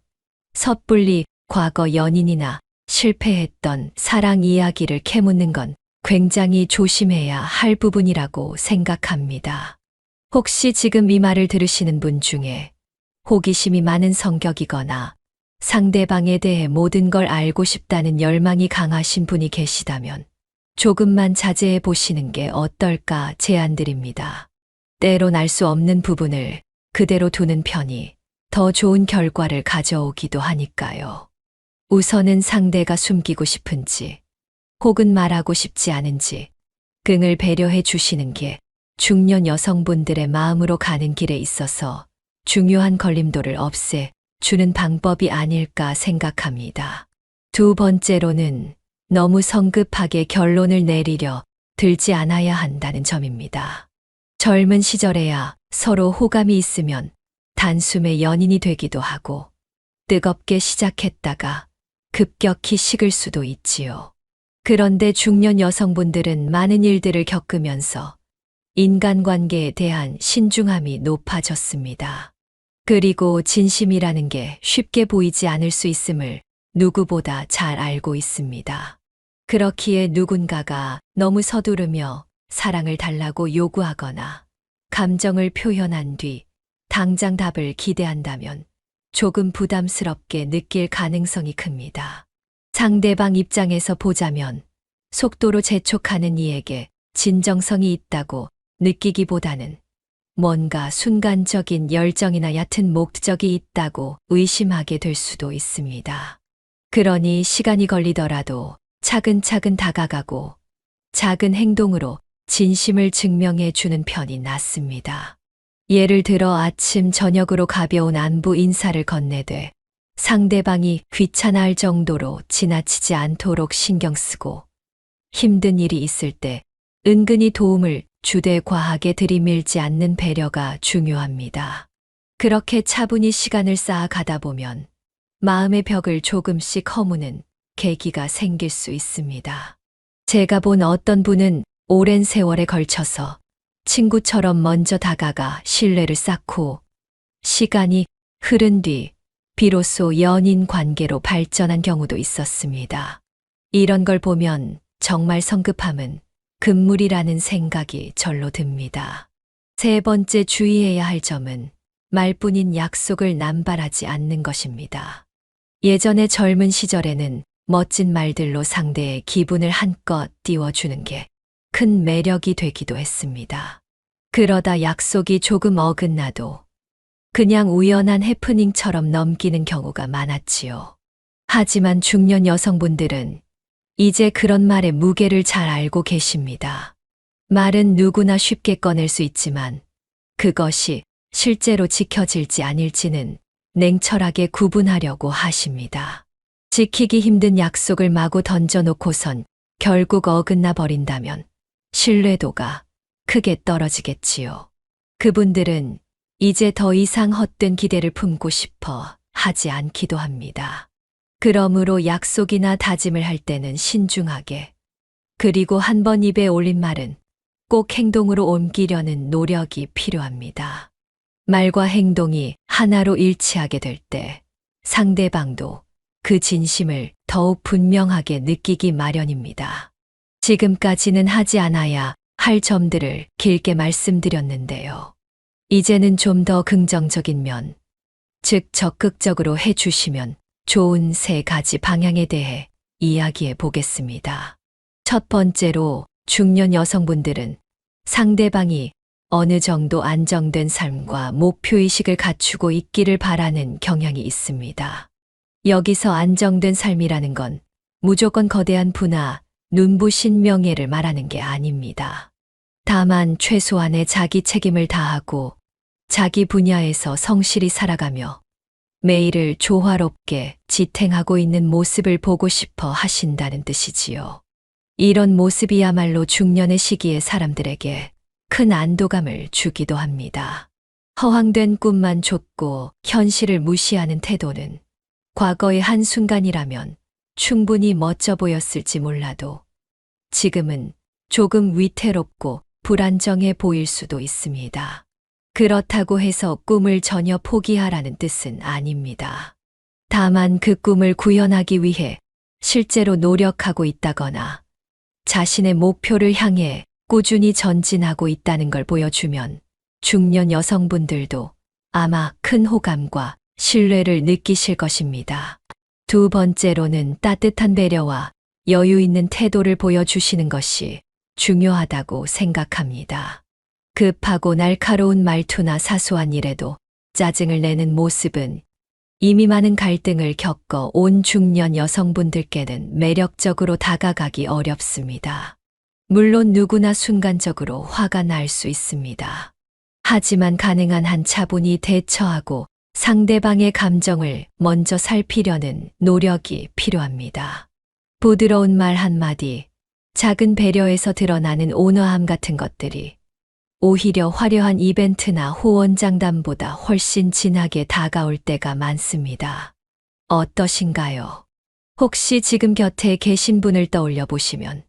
섣불리 과거 연인이나 실패했던 사랑 이야기를 캐묻는 건 굉장히 조심해야 할 부분이라고 생각합니다. 혹시 지금 이 말을 들으시는 분 중에 호기심이 많은 성격이거나 상대방에 대해 모든 걸 알고 싶다는 열망이 강하신 분이 계시다면 조금만 자제해 보시는 게 어떨까 제안드립니다. 때론 알 수 없는 부분을 그대로 두는 편이 더 좋은 결과를 가져오기도 하니까요. 우선은 상대가 숨기고 싶은지 혹은 말하고 싶지 않은지 끙을 배려해 주시는 게 중년 여성분들의 마음으로 가는 길에 있어서 중요한 걸림돌을 없애 주는 방법이 아닐까 생각합니다. 두 번째로는 너무 성급하게 결론을 내리려 들지 않아야 한다는 점입니다. 젊은 시절에야 서로 호감이 있으면 단숨에 연인이 되기도 하고 뜨겁게 시작했다가 급격히 식을 수도 있지요. 그런데 중년 여성분들은 많은 일들을 겪으면서 인간관계에 대한 신중함이 높아졌습니다. 그리고 진심이라는 게 쉽게 보이지 않을 수 있음을 누구보다 잘 알고 있습니다. 그렇기에 누군가가 너무 서두르며 사랑을 달라고 요구하거나 감정을 표현한 뒤 당장 답을 기대한다면 조금 부담스럽게 느낄 가능성이 큽니다. 상대방 입장에서 보자면 속도로 재촉하는 이에게 진정성이 있다고 느끼기보다는 뭔가 순간적인 열정이나 얕은 목적이 있다고 의심하게 될 수도 있습니다. 그러니 시간이 걸리더라도 차근차근 다가가고 작은 행동으로 진심을 증명해 주는 편이 낫습니다. 예를 들어 아침 저녁으로 가벼운 안부 인사를 건네되 상대방이 귀찮아할 정도로 지나치지 않도록 신경 쓰고 힘든 일이 있을 때 은근히 도움을 주되 과하게 들이밀지 않는 배려가 중요합니다. 그렇게 차분히 시간을 쌓아가다 보면 마음의 벽을 조금씩 허무는 계기가 생길 수 있습니다. 제가 본 어떤 분은 오랜 세월에 걸쳐서 친구처럼 먼저 다가가 신뢰를 쌓고 시간이 흐른 뒤 비로소 연인 관계로 발전한 경우도 있었습니다. 이런 걸 보면 정말 성급함은 금물이라는 생각이 절로 듭니다. 세 번째 주의해야 할 점은 말뿐인 약속을 남발하지 않는 것입니다. 예전에 젊은 시절에는 멋진 말들로 상대의 기분을 한껏 띄워주는 게 큰 매력이 되기도 했습니다. 그러다 약속이 조금 어긋나도 그냥 우연한 해프닝처럼 넘기는 경우가 많았지요. 하지만 중년 여성분들은 이제 그런 말의 무게를 잘 알고 계십니다. 말은 누구나 쉽게 꺼낼 수 있지만 그것이 실제로 지켜질지 아닐지는 냉철하게 구분하려고 하십니다. 지키기 힘든 약속을 마구 던져놓고선 결국 어긋나 버린다면 신뢰도가 크게 떨어지겠지요. 그분들은 이제 더 이상 헛된 기대를 품고 싶어 하지 않기도 합니다. 그러므로 약속이나 다짐을 할 때는 신중하게, 그리고 한 번 입에 올린 말은 꼭 행동으로 옮기려는 노력이 필요합니다. 말과 행동이 하나로 일치하게 될 때 상대방도 그 진심을 더욱 분명하게 느끼기 마련입니다. 지금까지는 하지 않아야 할 점들을 길게 말씀드렸는데요. 이제는 좀 더 긍정적인 면, 즉 적극적으로 해주시면 좋은 세 가지 방향에 대해 이야기해 보겠습니다. 첫 번째로 중년 여성분들은 상대방이 어느 정도 안정된 삶과 목표의식을 갖추고 있기를 바라는 경향이 있습니다. 여기서 안정된 삶이라는 건 무조건 거대한 부나 눈부신 명예를 말하는 게 아닙니다. 다만 최소한의 자기 책임을 다하고 자기 분야에서 성실히 살아가며 매일을 조화롭게 지탱하고 있는 모습을 보고 싶어 하신다는 뜻이지요. 이런 모습이야말로 중년의 시기의 사람들에게 큰 안도감을 주기도 합니다. 허황된 꿈만 쫓고 현실을 무시하는 태도는 과거의 한순간이라면 충분히 멋져 보였을지 몰라도 지금은 조금 위태롭고 불안정해 보일 수도 있습니다. 그렇다고 해서 꿈을 전혀 포기하라는 뜻은 아닙니다. 다만 그 꿈을 구현하기 위해 실제로 노력하고 있다거나 자신의 목표를 향해 꾸준히 전진하고 있다는 걸 보여주면 중년 여성분들도 아마 큰 호감과 신뢰를 느끼실 것입니다. 두 번째로는 따뜻한 배려와 여유 있는 태도를 보여주시는 것이 중요하다고 생각합니다. 급하고 날카로운 말투나 사소한 일에도 짜증을 내는 모습은 이미 많은 갈등을 겪어 온 중년 여성분들께는 매력적으로 다가가기 어렵습니다. 물론 누구나 순간적으로 화가 날 수 있습니다. 하지만 가능한 한 차분히 대처하고 상대방의 감정을 먼저 살피려는 노력이 필요합니다. 부드러운 말 한마디, 작은 배려에서 드러나는 온화함 같은 것들이 오히려 화려한 이벤트나 호언장담보다 훨씬 진하게 다가올 때가 많습니다. 어떠신가요? 혹시 지금 곁에 계신 분을 떠올려 보시면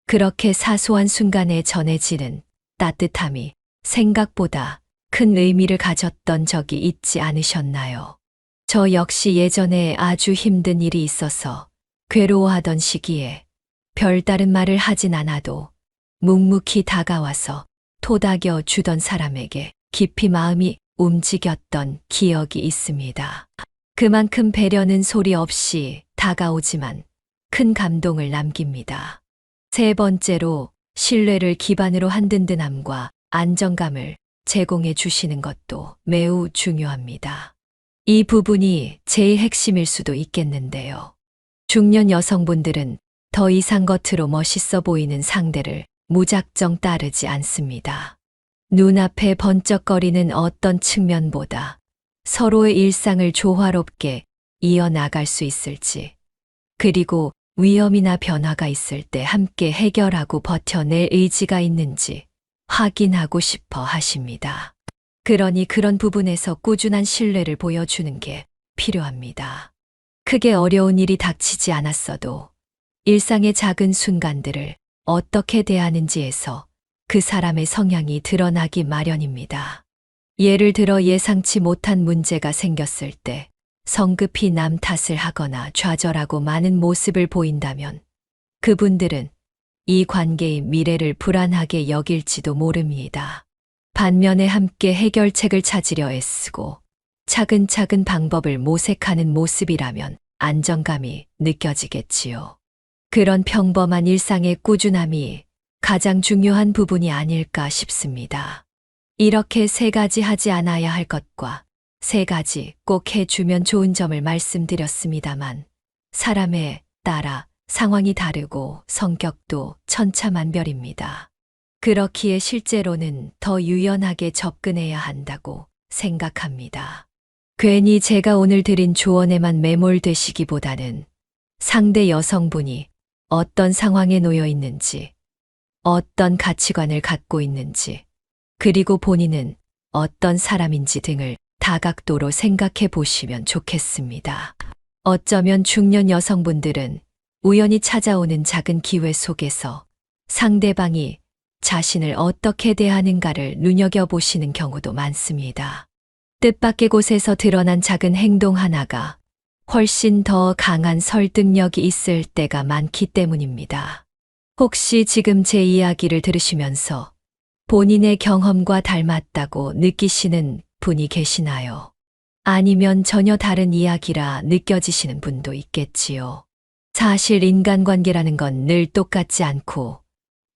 그렇게 사소한 순간에 전해지는 따뜻함이 생각보다 큰 의미를 가졌던 적이 있지 않으셨나요? 저 역시 예전에 아주 힘든 일이 있어서 괴로워하던 시기에 별다른 말을 하진 않아도 묵묵히 다가와서 토닥여 주던 사람에게 깊이 마음이 움직였던 기억이 있습니다. 그만큼 배려는 소리 없이 다가오지만 큰 감동을 남깁니다. 세 번째로 신뢰를 기반으로 한 든든함과 안정감을 제공해 주시는 것도 매우 중요합니다. 이 부분이 제일 핵심일 수도 있겠는데요. 중년 여성분들은 더 이상 겉으로 멋있어 보이는 상대를 무작정 따르지 않습니다. 눈앞에 번쩍거리는 어떤 측면보다 서로의 일상을 조화롭게 이어나갈 수 있을지, 그리고 위험이나 변화가 있을 때 함께 해결하고 버텨낼 의지가 있는지 확인하고 싶어 하십니다. 그러니 그런 부분에서 꾸준한 신뢰를 보여주는 게 필요합니다. 크게 어려운 일이 닥치지 않았어도 일상의 작은 순간들을 어떻게 대하는지에서 그 사람의 성향이 드러나기 마련입니다. 예를 들어 예상치 못한 문제가 생겼을 때 성급히 남 탓을 하거나 좌절하고 마는 모습을 보인다면 그분들은 이 관계의 미래를 불안하게 여길지도 모릅니다. 반면에 함께 해결책을 찾으려 애쓰고 차근차근 방법을 모색하는 모습이라면 안정감이 느껴지겠지요. 그런 평범한 일상의 꾸준함이 가장 중요한 부분이 아닐까 싶습니다. 이렇게 세 가지 하지 않아야 할 것과 세 가지 꼭 해주면 좋은 점을 말씀드렸습니다만 사람에 따라 상황이 다르고 성격도 천차만별입니다. 그렇기에 실제로는 더 유연하게 접근해야 한다고 생각합니다. 괜히 제가 오늘 드린 조언에만 매몰되시기보다는 상대 여성분이 어떤 상황에 놓여 있는지, 어떤 가치관을 갖고 있는지, 그리고 본인은 어떤 사람인지 등을 다각도로 생각해 보시면 좋겠습니다. 어쩌면 중년 여성분들은 우연히 찾아오는 작은 기회 속에서 상대방이 자신을 어떻게 대하는가를 눈여겨보시는 경우도 많습니다. 뜻밖의 곳에서 드러난 작은 행동 하나가 훨씬 더 강한 설득력이 있을 때가 많기 때문입니다. 혹시 지금 제 이야기를 들으시면서 본인의 경험과 닮았다고 느끼시는 분이 계시나요? 아니면 전혀 다른 이야기라 느껴지시는 분도 있겠지요. 사실 인간관계라는 건 늘 똑같지 않고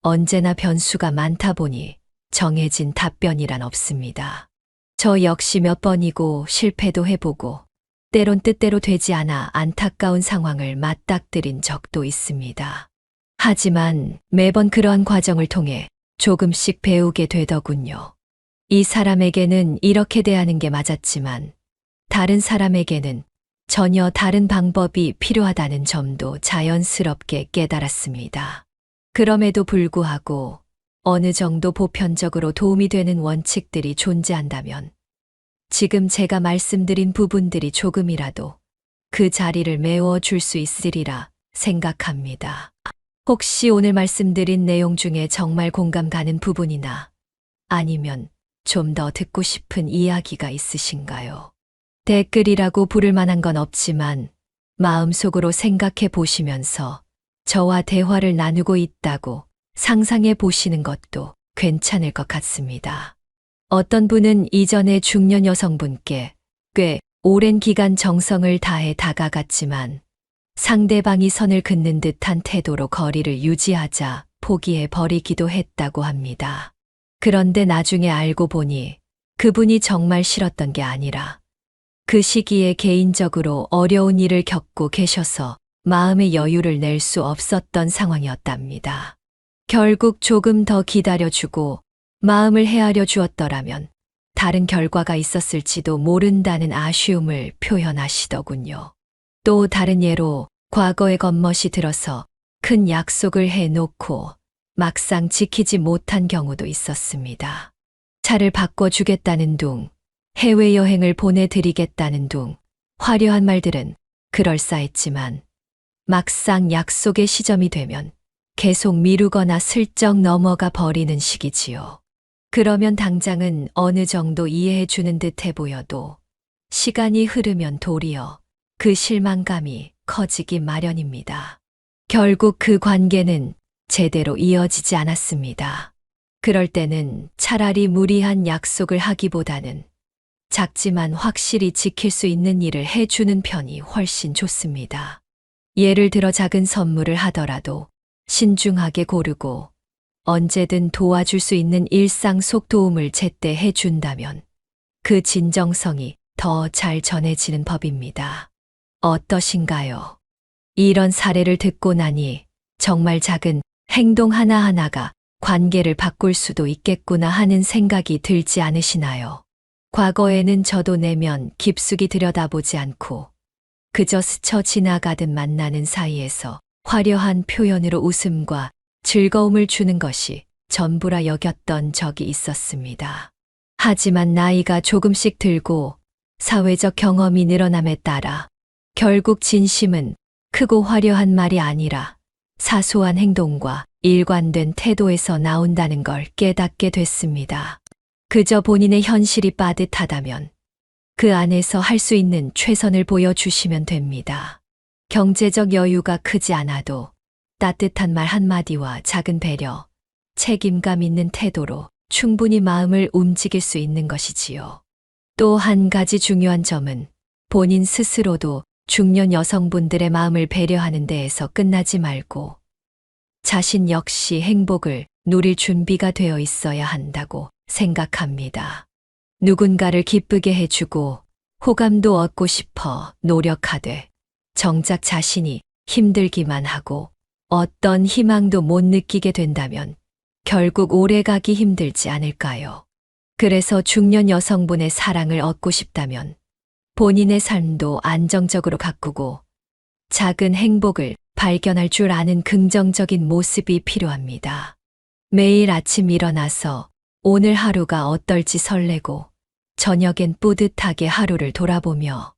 언제나 변수가 많다 보니 정해진 답변이란 없습니다. 저 역시 몇 번이고 실패도 해보고 때론 뜻대로 되지 않아 안타까운 상황을 맞닥뜨린 적도 있습니다. 하지만 매번 그러한 과정을 통해 조금씩 배우게 되더군요. 이 사람에게는 이렇게 대하는 게 맞았지만 다른 사람에게는 전혀 다른 방법이 필요하다는 점도 자연스럽게 깨달았습니다. 그럼에도 불구하고 어느 정도 보편적으로 도움이 되는 원칙들이 존재한다면 지금 제가 말씀드린 부분들이 조금이라도 그 자리를 메워줄 수 있으리라 생각합니다. 혹시 오늘 말씀드린 내용 중에 정말 공감 가는 부분이나 아니면 좀 더 듣고 싶은 이야기가 있으신가요? 댓글이라고 부를 만한 건 없지만 마음속으로 생각해 보시면서 저와 대화를 나누고 있다고 상상해 보시는 것도 괜찮을 것 같습니다. 어떤 분은 이전에 중년 여성분께 꽤 오랜 기간 정성을 다해 다가갔지만 상대방이 선을 긋는 듯한 태도로 거리를 유지하자 포기해 버리기도 했다고 합니다. 그런데 나중에 알고 보니 그분이 정말 싫었던 게 아니라 그 시기에 개인적으로 어려운 일을 겪고 계셔서 마음의 여유를 낼 수 없었던 상황이었답니다. 결국 조금 더 기다려주고 마음을 헤아려 주었더라면 다른 결과가 있었을지도 모른다는 아쉬움을 표현하시더군요. 또 다른 예로 과거에 겉멋이 들어서 큰 약속을 해놓고 막상 지키지 못한 경우도 있었습니다. 차를 바꿔주겠다는 둥, 해외여행을 보내드리겠다는 둥, 화려한 말들은 그럴싸했지만 막상 약속의 시점이 되면 계속 미루거나 슬쩍 넘어가 버리는 시기지요. 그러면 당장은 어느 정도 이해해 주는 듯해 보여도 시간이 흐르면 도리어 그 실망감이 커지기 마련입니다. 결국 그 관계는 제대로 이어지지 않았습니다. 그럴 때는 차라리 무리한 약속을 하기보다는 작지만 확실히 지킬 수 있는 일을 해주는 편이 훨씬 좋습니다. 예를 들어 작은 선물을 하더라도 신중하게 고르고 언제든 도와줄 수 있는 일상 속 도움을 제때 해준다면 그 진정성이 더 잘 전해지는 법입니다. 어떠신가요? 이런 사례를 듣고 나니 정말 작은 행동 하나하나가 관계를 바꿀 수도 있겠구나 하는 생각이 들지 않으시나요? 과거에는 저도 내면 깊숙이 들여다보지 않고 그저 스쳐 지나가듯 만나는 사이에서 화려한 표현으로 웃음과 즐거움을 주는 것이 전부라 여겼던 적이 있었습니다. 하지만 나이가 조금씩 들고 사회적 경험이 늘어남에 따라 결국 진심은 크고 화려한 말이 아니라 사소한 행동과 일관된 태도에서 나온다는 걸 깨닫게 됐습니다. 그저 본인의 현실이 빠듯하다면 그 안에서 할 수 있는 최선을 보여주시면 됩니다. 경제적 여유가 크지 않아도 따뜻한 말 한마디와 작은 배려, 책임감 있는 태도로 충분히 마음을 움직일 수 있는 것이지요. 또 한 가지 중요한 점은 본인 스스로도 중년 여성분들의 마음을 배려하는 데에서 끝나지 말고 자신 역시 행복을 누릴 준비가 되어 있어야 한다고 생각합니다. 누군가를 기쁘게 해주고 호감도 얻고 싶어 노력하되 정작 자신이 힘들기만 하고 어떤 희망도 못 느끼게 된다면 결국 오래가기 힘들지 않을까요? 그래서 중년 여성분의 사랑을 얻고 싶다면 본인의 삶도 안정적으로 가꾸고 작은 행복을 발견할 줄 아는 긍정적인 모습이 필요합니다. 매일 아침 일어나서 오늘 하루가 어떨지 설레고 저녁엔 뿌듯하게 하루를 돌아보며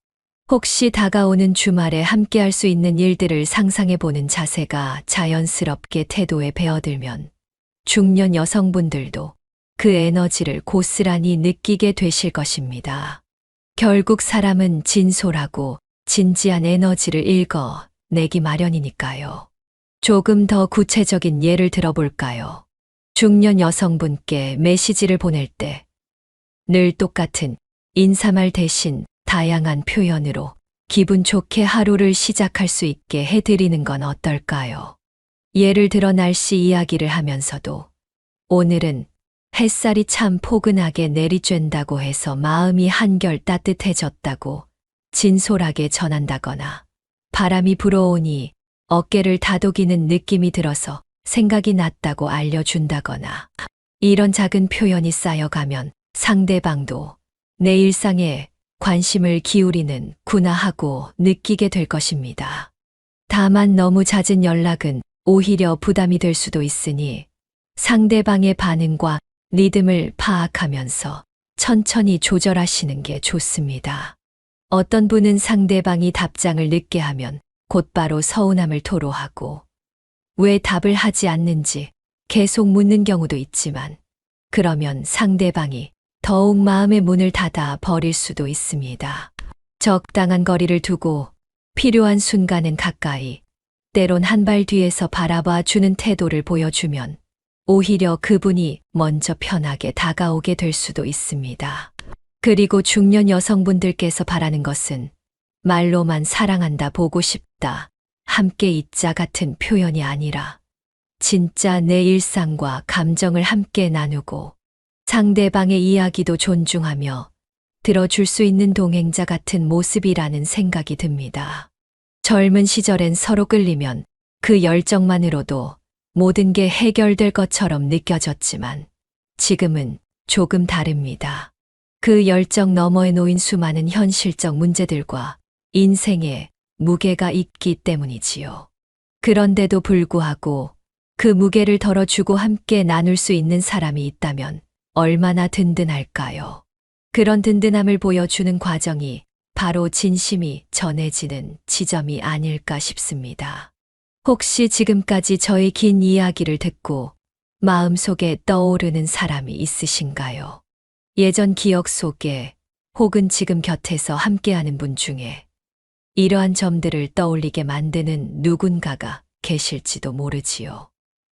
혹시 다가오는 주말에 함께할 수 있는 일들을 상상해보는 자세가 자연스럽게 태도에 배어들면 중년 여성분들도 그 에너지를 고스란히 느끼게 되실 것입니다. 결국 사람은 진솔하고 진지한 에너지를 읽어내기 마련이니까요. 조금 더 구체적인 예를 들어볼까요? 중년 여성분께 메시지를 보낼 때 늘 똑같은 인사말 대신 다양한 표현으로 기분 좋게 하루를 시작할 수 있게 해드리는 건 어떨까요? 예를 들어 날씨 이야기를 하면서도 오늘은 햇살이 참 포근하게 내리쬐다고 해서 마음이 한결 따뜻해졌다고 진솔하게 전한다거나 바람이 불어오니 어깨를 다독이는 느낌이 들어서 생각이 났다고 알려준다거나 이런 작은 표현이 쌓여가면 상대방도 내 일상에 관심을 기울이는구나 하고 느끼게 될 것입니다. 다만 너무 잦은 연락은 오히려 부담이 될 수도 있으니 상대방의 반응과 리듬을 파악하면서 천천히 조절하시는 게 좋습니다. 어떤 분은 상대방이 답장을 늦게 하면 곧바로 서운함을 토로하고 왜 답을 하지 않는지 계속 묻는 경우도 있지만 그러면 상대방이 더욱 마음의 문을 닫아 버릴 수도 있습니다. 적당한 거리를 두고 필요한 순간은 가까이, 때론 한 발 뒤에서 바라봐 주는 태도를 보여주면 오히려 그분이 먼저 편하게 다가오게 될 수도 있습니다. 그리고 중년 여성분들께서 바라는 것은 말로만 사랑한다, 보고 싶다, 함께 있자 같은 표현이 아니라 진짜 내 일상과 감정을 함께 나누고 상대방의 이야기도 존중하며 들어줄 수 있는 동행자 같은 모습이라는 생각이 듭니다. 젊은 시절엔 서로 끌리면 그 열정만으로도 모든 게 해결될 것처럼 느껴졌지만 지금은 조금 다릅니다. 그 열정 너머에 놓인 수많은 현실적 문제들과 인생의 무게가 있기 때문이지요. 그런데도 불구하고 그 무게를 덜어주고 함께 나눌 수 있는 사람이 있다면 얼마나 든든할까요? 그런 든든함을 보여주는 과정이 바로 진심이 전해지는 지점이 아닐까 싶습니다. 혹시 지금까지 저의 긴 이야기를 듣고 마음속에 떠오르는 사람이 있으신가요? 예전 기억 속에 혹은 지금 곁에서 함께하는 분 중에 이러한 점들을 떠올리게 만드는 누군가가 계실지도 모르지요.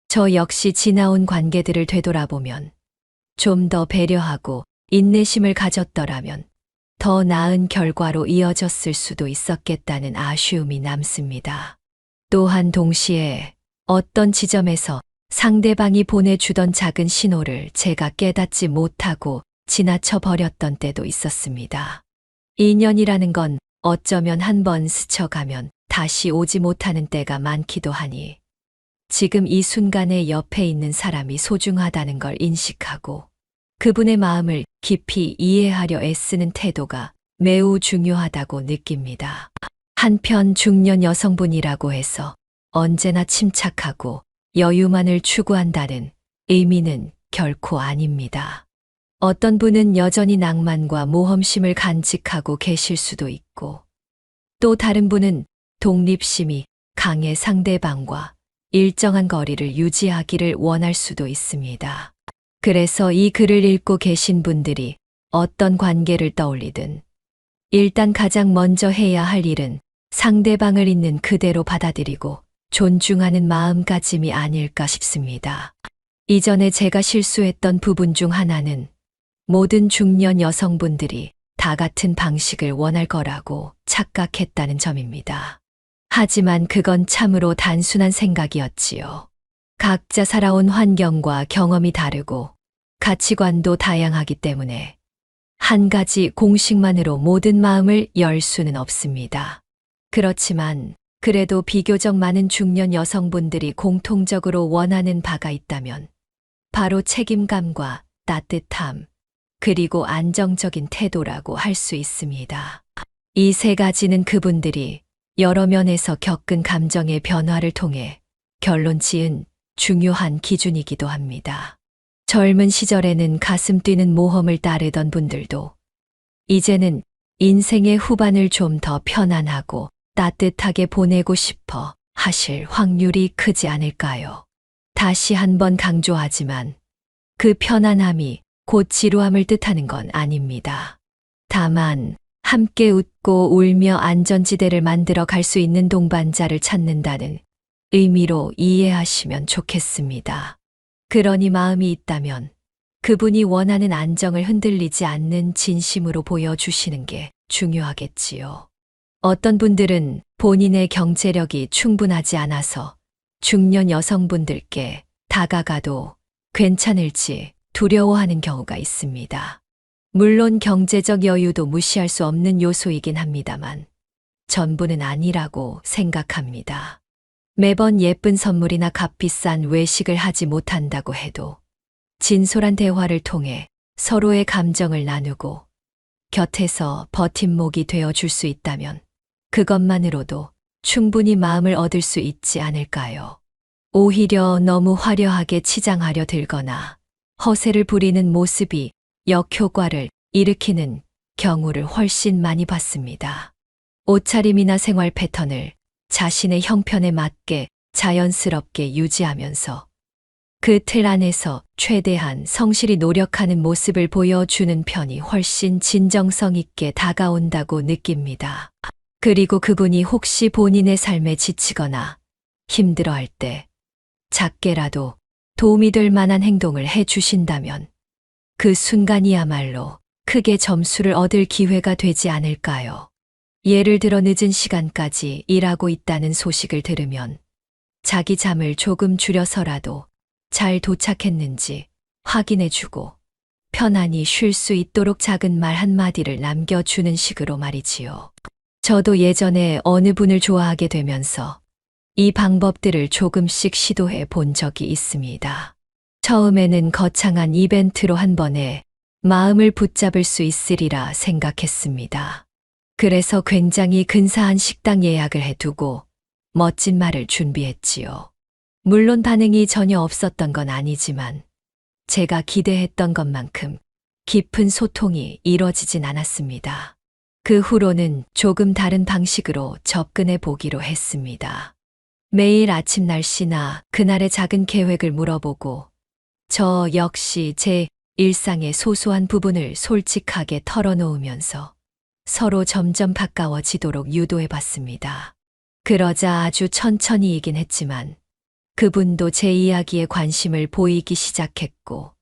저 역시 지나온 관계들을 되돌아보면 좀 더 배려하고 인내심을 가졌더라면 더 나은 결과로 이어졌을 수도 있었겠다는 아쉬움이 남습니다. 또한 동시에 어떤 지점에서 상대방이 보내주던 작은 신호를 제가 깨닫지 못하고 지나쳐 버렸던 때도 있었습니다. 인연이라는 건 어쩌면 한 번 스쳐가면 다시 오지 못하는 때가 많기도 하니 지금 이 순간에 옆에 있는 사람이 소중하다는 걸 인식하고 그분의 마음을 깊이 이해하려 애쓰는 태도가 매우 중요하다고 느낍니다. 한편 중년 여성분이라고 해서 언제나 침착하고 여유만을 추구한다는 의미는 결코 아닙니다. 어떤 분은 여전히 낭만과 모험심을 간직하고 계실 수도 있고 또 다른 분은 독립심이 강해 상대방과 일정한 거리를 유지하기를 원할 수도 있습니다. 그래서 이 글을 읽고 계신 분들이 어떤 관계를 떠올리든 일단 가장 먼저 해야 할 일은 상대방을 있는 그대로 받아들이고 존중하는 마음가짐이 아닐까 싶습니다. 이전에 제가 실수했던 부분 중 하나는 모든 중년 여성분들이 다 같은 방식을 원할 거라고 착각했다는 점입니다. 하지만 그건 참으로 단순한 생각이었지요. 각자 살아온 환경과 경험이 다르고 가치관도 다양하기 때문에 한 가지 공식만으로 모든 마음을 열 수는 없습니다. 그렇지만 그래도 비교적 많은 중년 여성분들이 공통적으로 원하는 바가 있다면 바로 책임감과 따뜻함, 그리고 안정적인 태도라고 할 수 있습니다. 이 세 가지는 그분들이 여러 면에서 겪은 감정의 변화를 통해 결론 지은 중요한 기준이기도 합니다. 젊은 시절에는 가슴 뛰는 모험을 따르던 분들도 이제는 인생의 후반을 좀 더 편안하고 따뜻하게 보내고 싶어 하실 확률이 크지 않을까요? 다시 한번 강조하지만 그 편안함이 곧 지루함을 뜻하는 건 아닙니다. 다만 함께 웃고 울며 안전지대를 만들어 갈 수 있는 동반자를 찾는다는 의미로 이해하시면 좋겠습니다. 그러니 마음이 있다면 그분이 원하는 안정을 흔들리지 않는 진심으로 보여주시는 게 중요하겠지요. 어떤 분들은 본인의 경제력이 충분하지 않아서 중년 여성분들께 다가가도 괜찮을지 두려워하는 경우가 있습니다. 물론 경제적 여유도 무시할 수 없는 요소이긴 합니다만 전부는 아니라고 생각합니다. 매번 예쁜 선물이나 값비싼 외식을 하지 못한다고 해도 진솔한 대화를 통해 서로의 감정을 나누고 곁에서 버팀목이 되어줄 수 있다면 그것만으로도 충분히 마음을 얻을 수 있지 않을까요? 오히려 너무 화려하게 치장하려 들거나 허세를 부리는 모습이 역효과를 일으키는 경우를 훨씬 많이 봤습니다. 옷차림이나 생활 패턴을 자신의 형편에 맞게 자연스럽게 유지하면서 그 틀 안에서 최대한 성실히 노력하는 모습을 보여주는 편이 훨씬 진정성 있게 다가온다고 느낍니다. 그리고 그분이 혹시 본인의 삶에 지치거나 힘들어할 때 작게라도 도움이 될 만한 행동을 해 주신다면 그 순간이야말로 크게 점수를 얻을 기회가 되지 않을까요? 예를 들어 늦은 시간까지 일하고 있다는 소식을 들으면 자기 잠을 조금 줄여서라도 잘 도착했는지 확인해주고 편안히 쉴 수 있도록 작은 말 한마디를 남겨주는 식으로 말이지요. 저도 예전에 어느 분을 좋아하게 되면서 이 방법들을 조금씩 시도해 본 적이 있습니다. 처음에는 거창한 이벤트로 한 번에 마음을 붙잡을 수 있으리라 생각했습니다. 그래서 굉장히 근사한 식당 예약을 해두고 멋진 말을 준비했지요. 물론 반응이 전혀 없었던 건 아니지만 제가 기대했던 것만큼 깊은 소통이 이뤄지진 않았습니다. 그 후로는 조금 다른 방식으로 접근해 보기로 했습니다. 매일 아침 날씨나 그날의 작은 계획을 물어보고 저 역시 제 일상의 소소한 부분을 솔직하게 털어놓으면서 서로 점점 가까워지도록 유도해 봤습니다. 그러자 아주 천천히이긴 했지만 그분도 제 이야기에 관심을 보이기 시작했고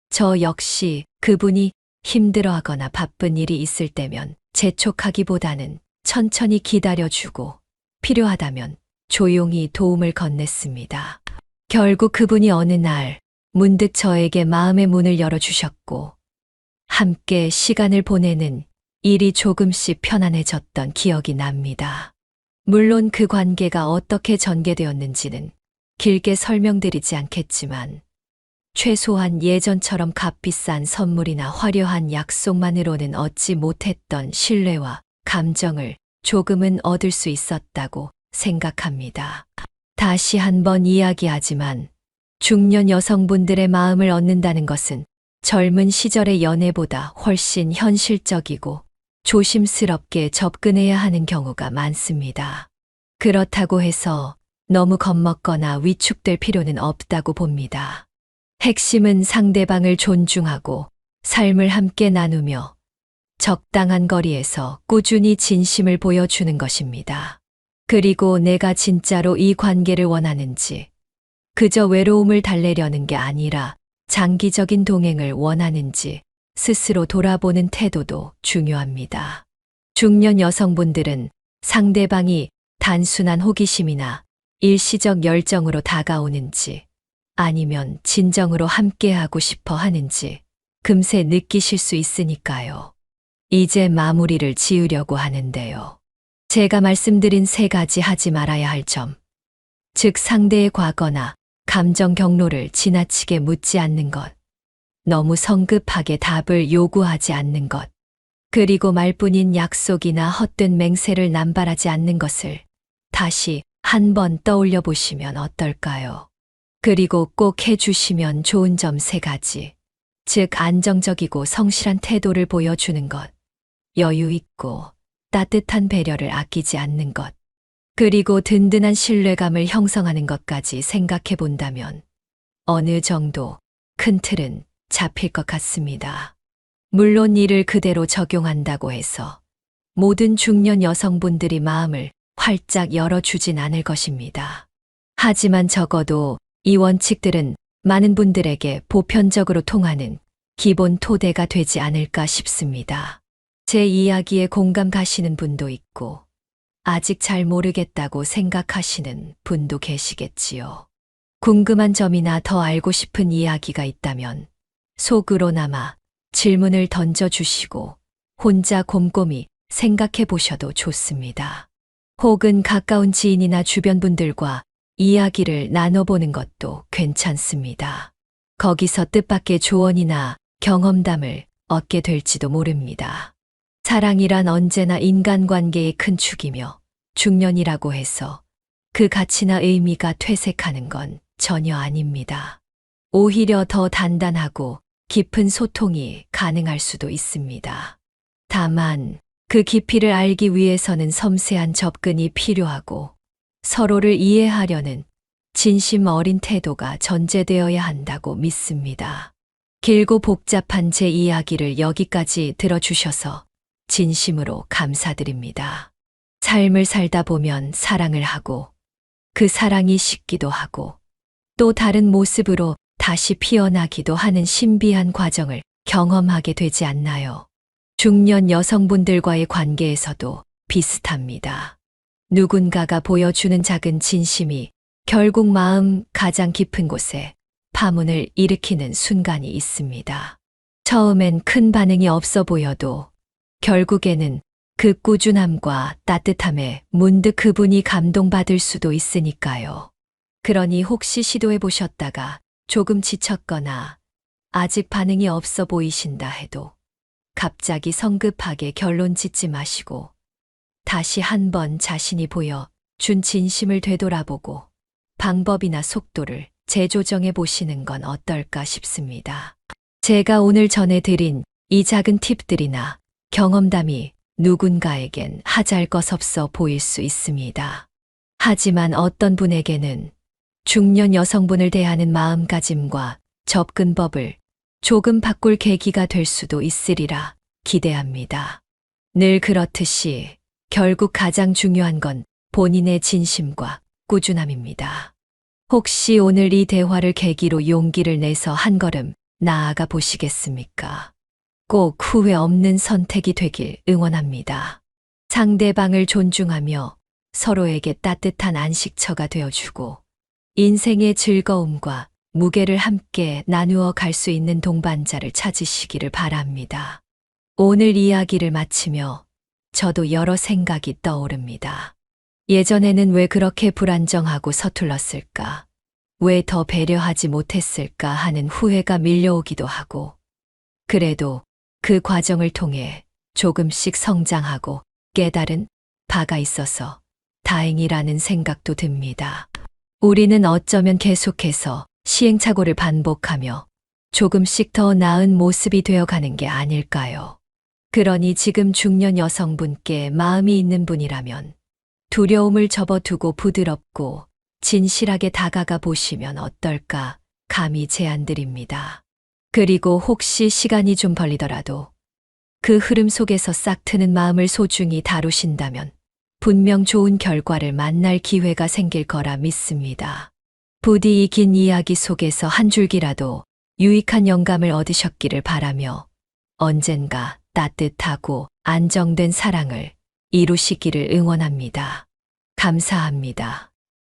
저 역시 그분이 힘들어하거나 바쁜 일이 있을 때면 재촉하기보다는 천천히 기다려주고 필요하다면 조용히 도움을 건넸습니다. 결국 그분이 어느 날 문득 저에게 마음의 문을 열어주셨고 함께 시간을 보내는 일이 조금씩 편안해졌던 기억이 납니다. 물론 그 관계가 어떻게 전개되었는지는 길게 설명드리지 않겠지만 최소한 예전처럼 값비싼 선물이나 화려한 약속만으로는 얻지 못했던 신뢰와 감정을 조금은 얻을 수 있었다고 생각합니다. 다시 한번 이야기하지만 중년 여성분들의 마음을 얻는다는 것은 젊은 시절의 연애보다 훨씬 현실적이고 조심스럽게 접근해야 하는 경우가 많습니다. 그렇다고 해서 너무 겁먹거나 위축될 필요는 없다고 봅니다. 핵심은 상대방을 존중하고 삶을 함께 나누며 적당한 거리에서 꾸준히 진심을 보여주는 것입니다. 그리고 내가 진짜로 이 관계를 원하는지, 그저 외로움을 달래려는 게 아니라 장기적인 동행을 원하는지 스스로 돌아보는 태도도 중요합니다. 중년 여성분들은 상대방이 단순한 호기심이나 일시적 열정으로 다가오는지 아니면 진정으로 함께하고 싶어 하는지 금세 느끼실 수 있으니까요. 이제 마무리를 지으려고 하는데요. 제가 말씀드린 3가지 하지 말아야 할 점, 즉 상대의 과거나 감정 경로를 지나치게 묻지 않는 것, 너무 성급하게 답을 요구하지 않는 것, 그리고 말뿐인 약속이나 헛된 맹세를 남발하지 않는 것을 다시 한번 떠올려 보시면 어떨까요? 그리고 꼭 해주시면 좋은 점 3가지, 즉 안정적이고 성실한 태도를 보여주는 것, 여유 있고 따뜻한 배려를 아끼지 않는 것, 그리고 든든한 신뢰감을 형성하는 것까지 생각해 본다면 어느 정도 큰 틀은 잡힐 것 같습니다. 물론 이를 그대로 적용한다고 해서 모든 중년 여성분들이 마음을 활짝 열어주진 않을 것입니다. 하지만 적어도 이 원칙들은 많은 분들에게 보편적으로 통하는 기본 토대가 되지 않을까 싶습니다. 제 이야기에 공감 가시는 분도 있고 아직 잘 모르겠다고 생각하시는 분도 계시겠지요. 궁금한 점이나 더 알고 싶은 이야기가 있다면 속으로나마 질문을 던져주시고 혼자 곰곰이 생각해 보셔도 좋습니다. 혹은 가까운 지인이나 주변 분들과 이야기를 나눠보는 것도 괜찮습니다. 거기서 뜻밖의 조언이나 경험담을 얻게 될지도 모릅니다. 사랑이란 언제나 인간관계의 큰 축이며 중년이라고 해서 그 가치나 의미가 퇴색하는 건 전혀 아닙니다. 오히려 더 단단하고 깊은 소통이 가능할 수도 있습니다. 다만 그 깊이를 알기 위해서는 섬세한 접근이 필요하고 서로를 이해하려는 진심 어린 태도가 전제되어야 한다고 믿습니다. 길고 복잡한 제 이야기를 여기까지 들어주셔서 진심으로 감사드립니다. 삶을 살다 보면 사랑을 하고 그 사랑이 식기도 하고 또 다른 모습으로 다시 피어나기도 하는 신비한 과정을 경험하게 되지 않나요? 중년 여성분들과의 관계에서도 비슷합니다. 누군가가 보여주는 작은 진심이 결국 마음 가장 깊은 곳에 파문을 일으키는 순간이 있습니다. 처음엔 큰 반응이 없어 보여도 결국에는 그 꾸준함과 따뜻함에 문득 그분이 감동받을 수도 있으니까요. 그러니 혹시 시도해 보셨다가 조금 지쳤거나 아직 반응이 없어 보이신다 해도 갑자기 성급하게 결론 짓지 마시고 다시 한번 자신이 보여 준 진심을 되돌아보고 방법이나 속도를 재조정해 보시는 건 어떨까 싶습니다. 제가 오늘 전해드린 이 작은 팁들이나 경험담이 누군가에겐 하잘것없어 보일 수 있습니다. 하지만 어떤 분에게는 중년 여성분을 대하는 마음가짐과 접근법을 조금 바꿀 계기가 될 수도 있으리라 기대합니다. 늘 그렇듯이 결국 가장 중요한 건 본인의 진심과 꾸준함입니다. 혹시 오늘 이 대화를 계기로 용기를 내서 한 걸음 나아가 보시겠습니까? 꼭 후회 없는 선택이 되길 응원합니다. 상대방을 존중하며 서로에게 따뜻한 안식처가 되어주고 인생의 즐거움과 무게를 함께 나누어 갈 수 있는 동반자를 찾으시기를 바랍니다. 오늘 이야기를 마치며 저도 여러 생각이 떠오릅니다. 예전에는 왜 그렇게 불안정하고 서툴렀을까? 왜 더 배려하지 못했을까 하는 후회가 밀려오기도 하고, 그래도 그 과정을 통해 조금씩 성장하고 깨달은 바가 있어서 다행이라는 생각도 듭니다. 우리는 어쩌면 계속해서 시행착오를 반복하며 조금씩 더 나은 모습이 되어가는 게 아닐까요? 그러니 지금 중년 여성분께 마음이 있는 분이라면 두려움을 접어두고 부드럽고 진실하게 다가가 보시면 어떨까 감히 제안드립니다. 그리고 혹시 시간이 좀 걸리더라도 그 흐름 속에서 싹 트는 마음을 소중히 다루신다면 분명 좋은 결과를 만날 기회가 생길 거라 믿습니다. 부디 이 긴 이야기 속에서 한 줄기라도 유익한 영감을 얻으셨기를 바라며 언젠가 따뜻하고 안정된 사랑을 이루시기를 응원합니다. 감사합니다.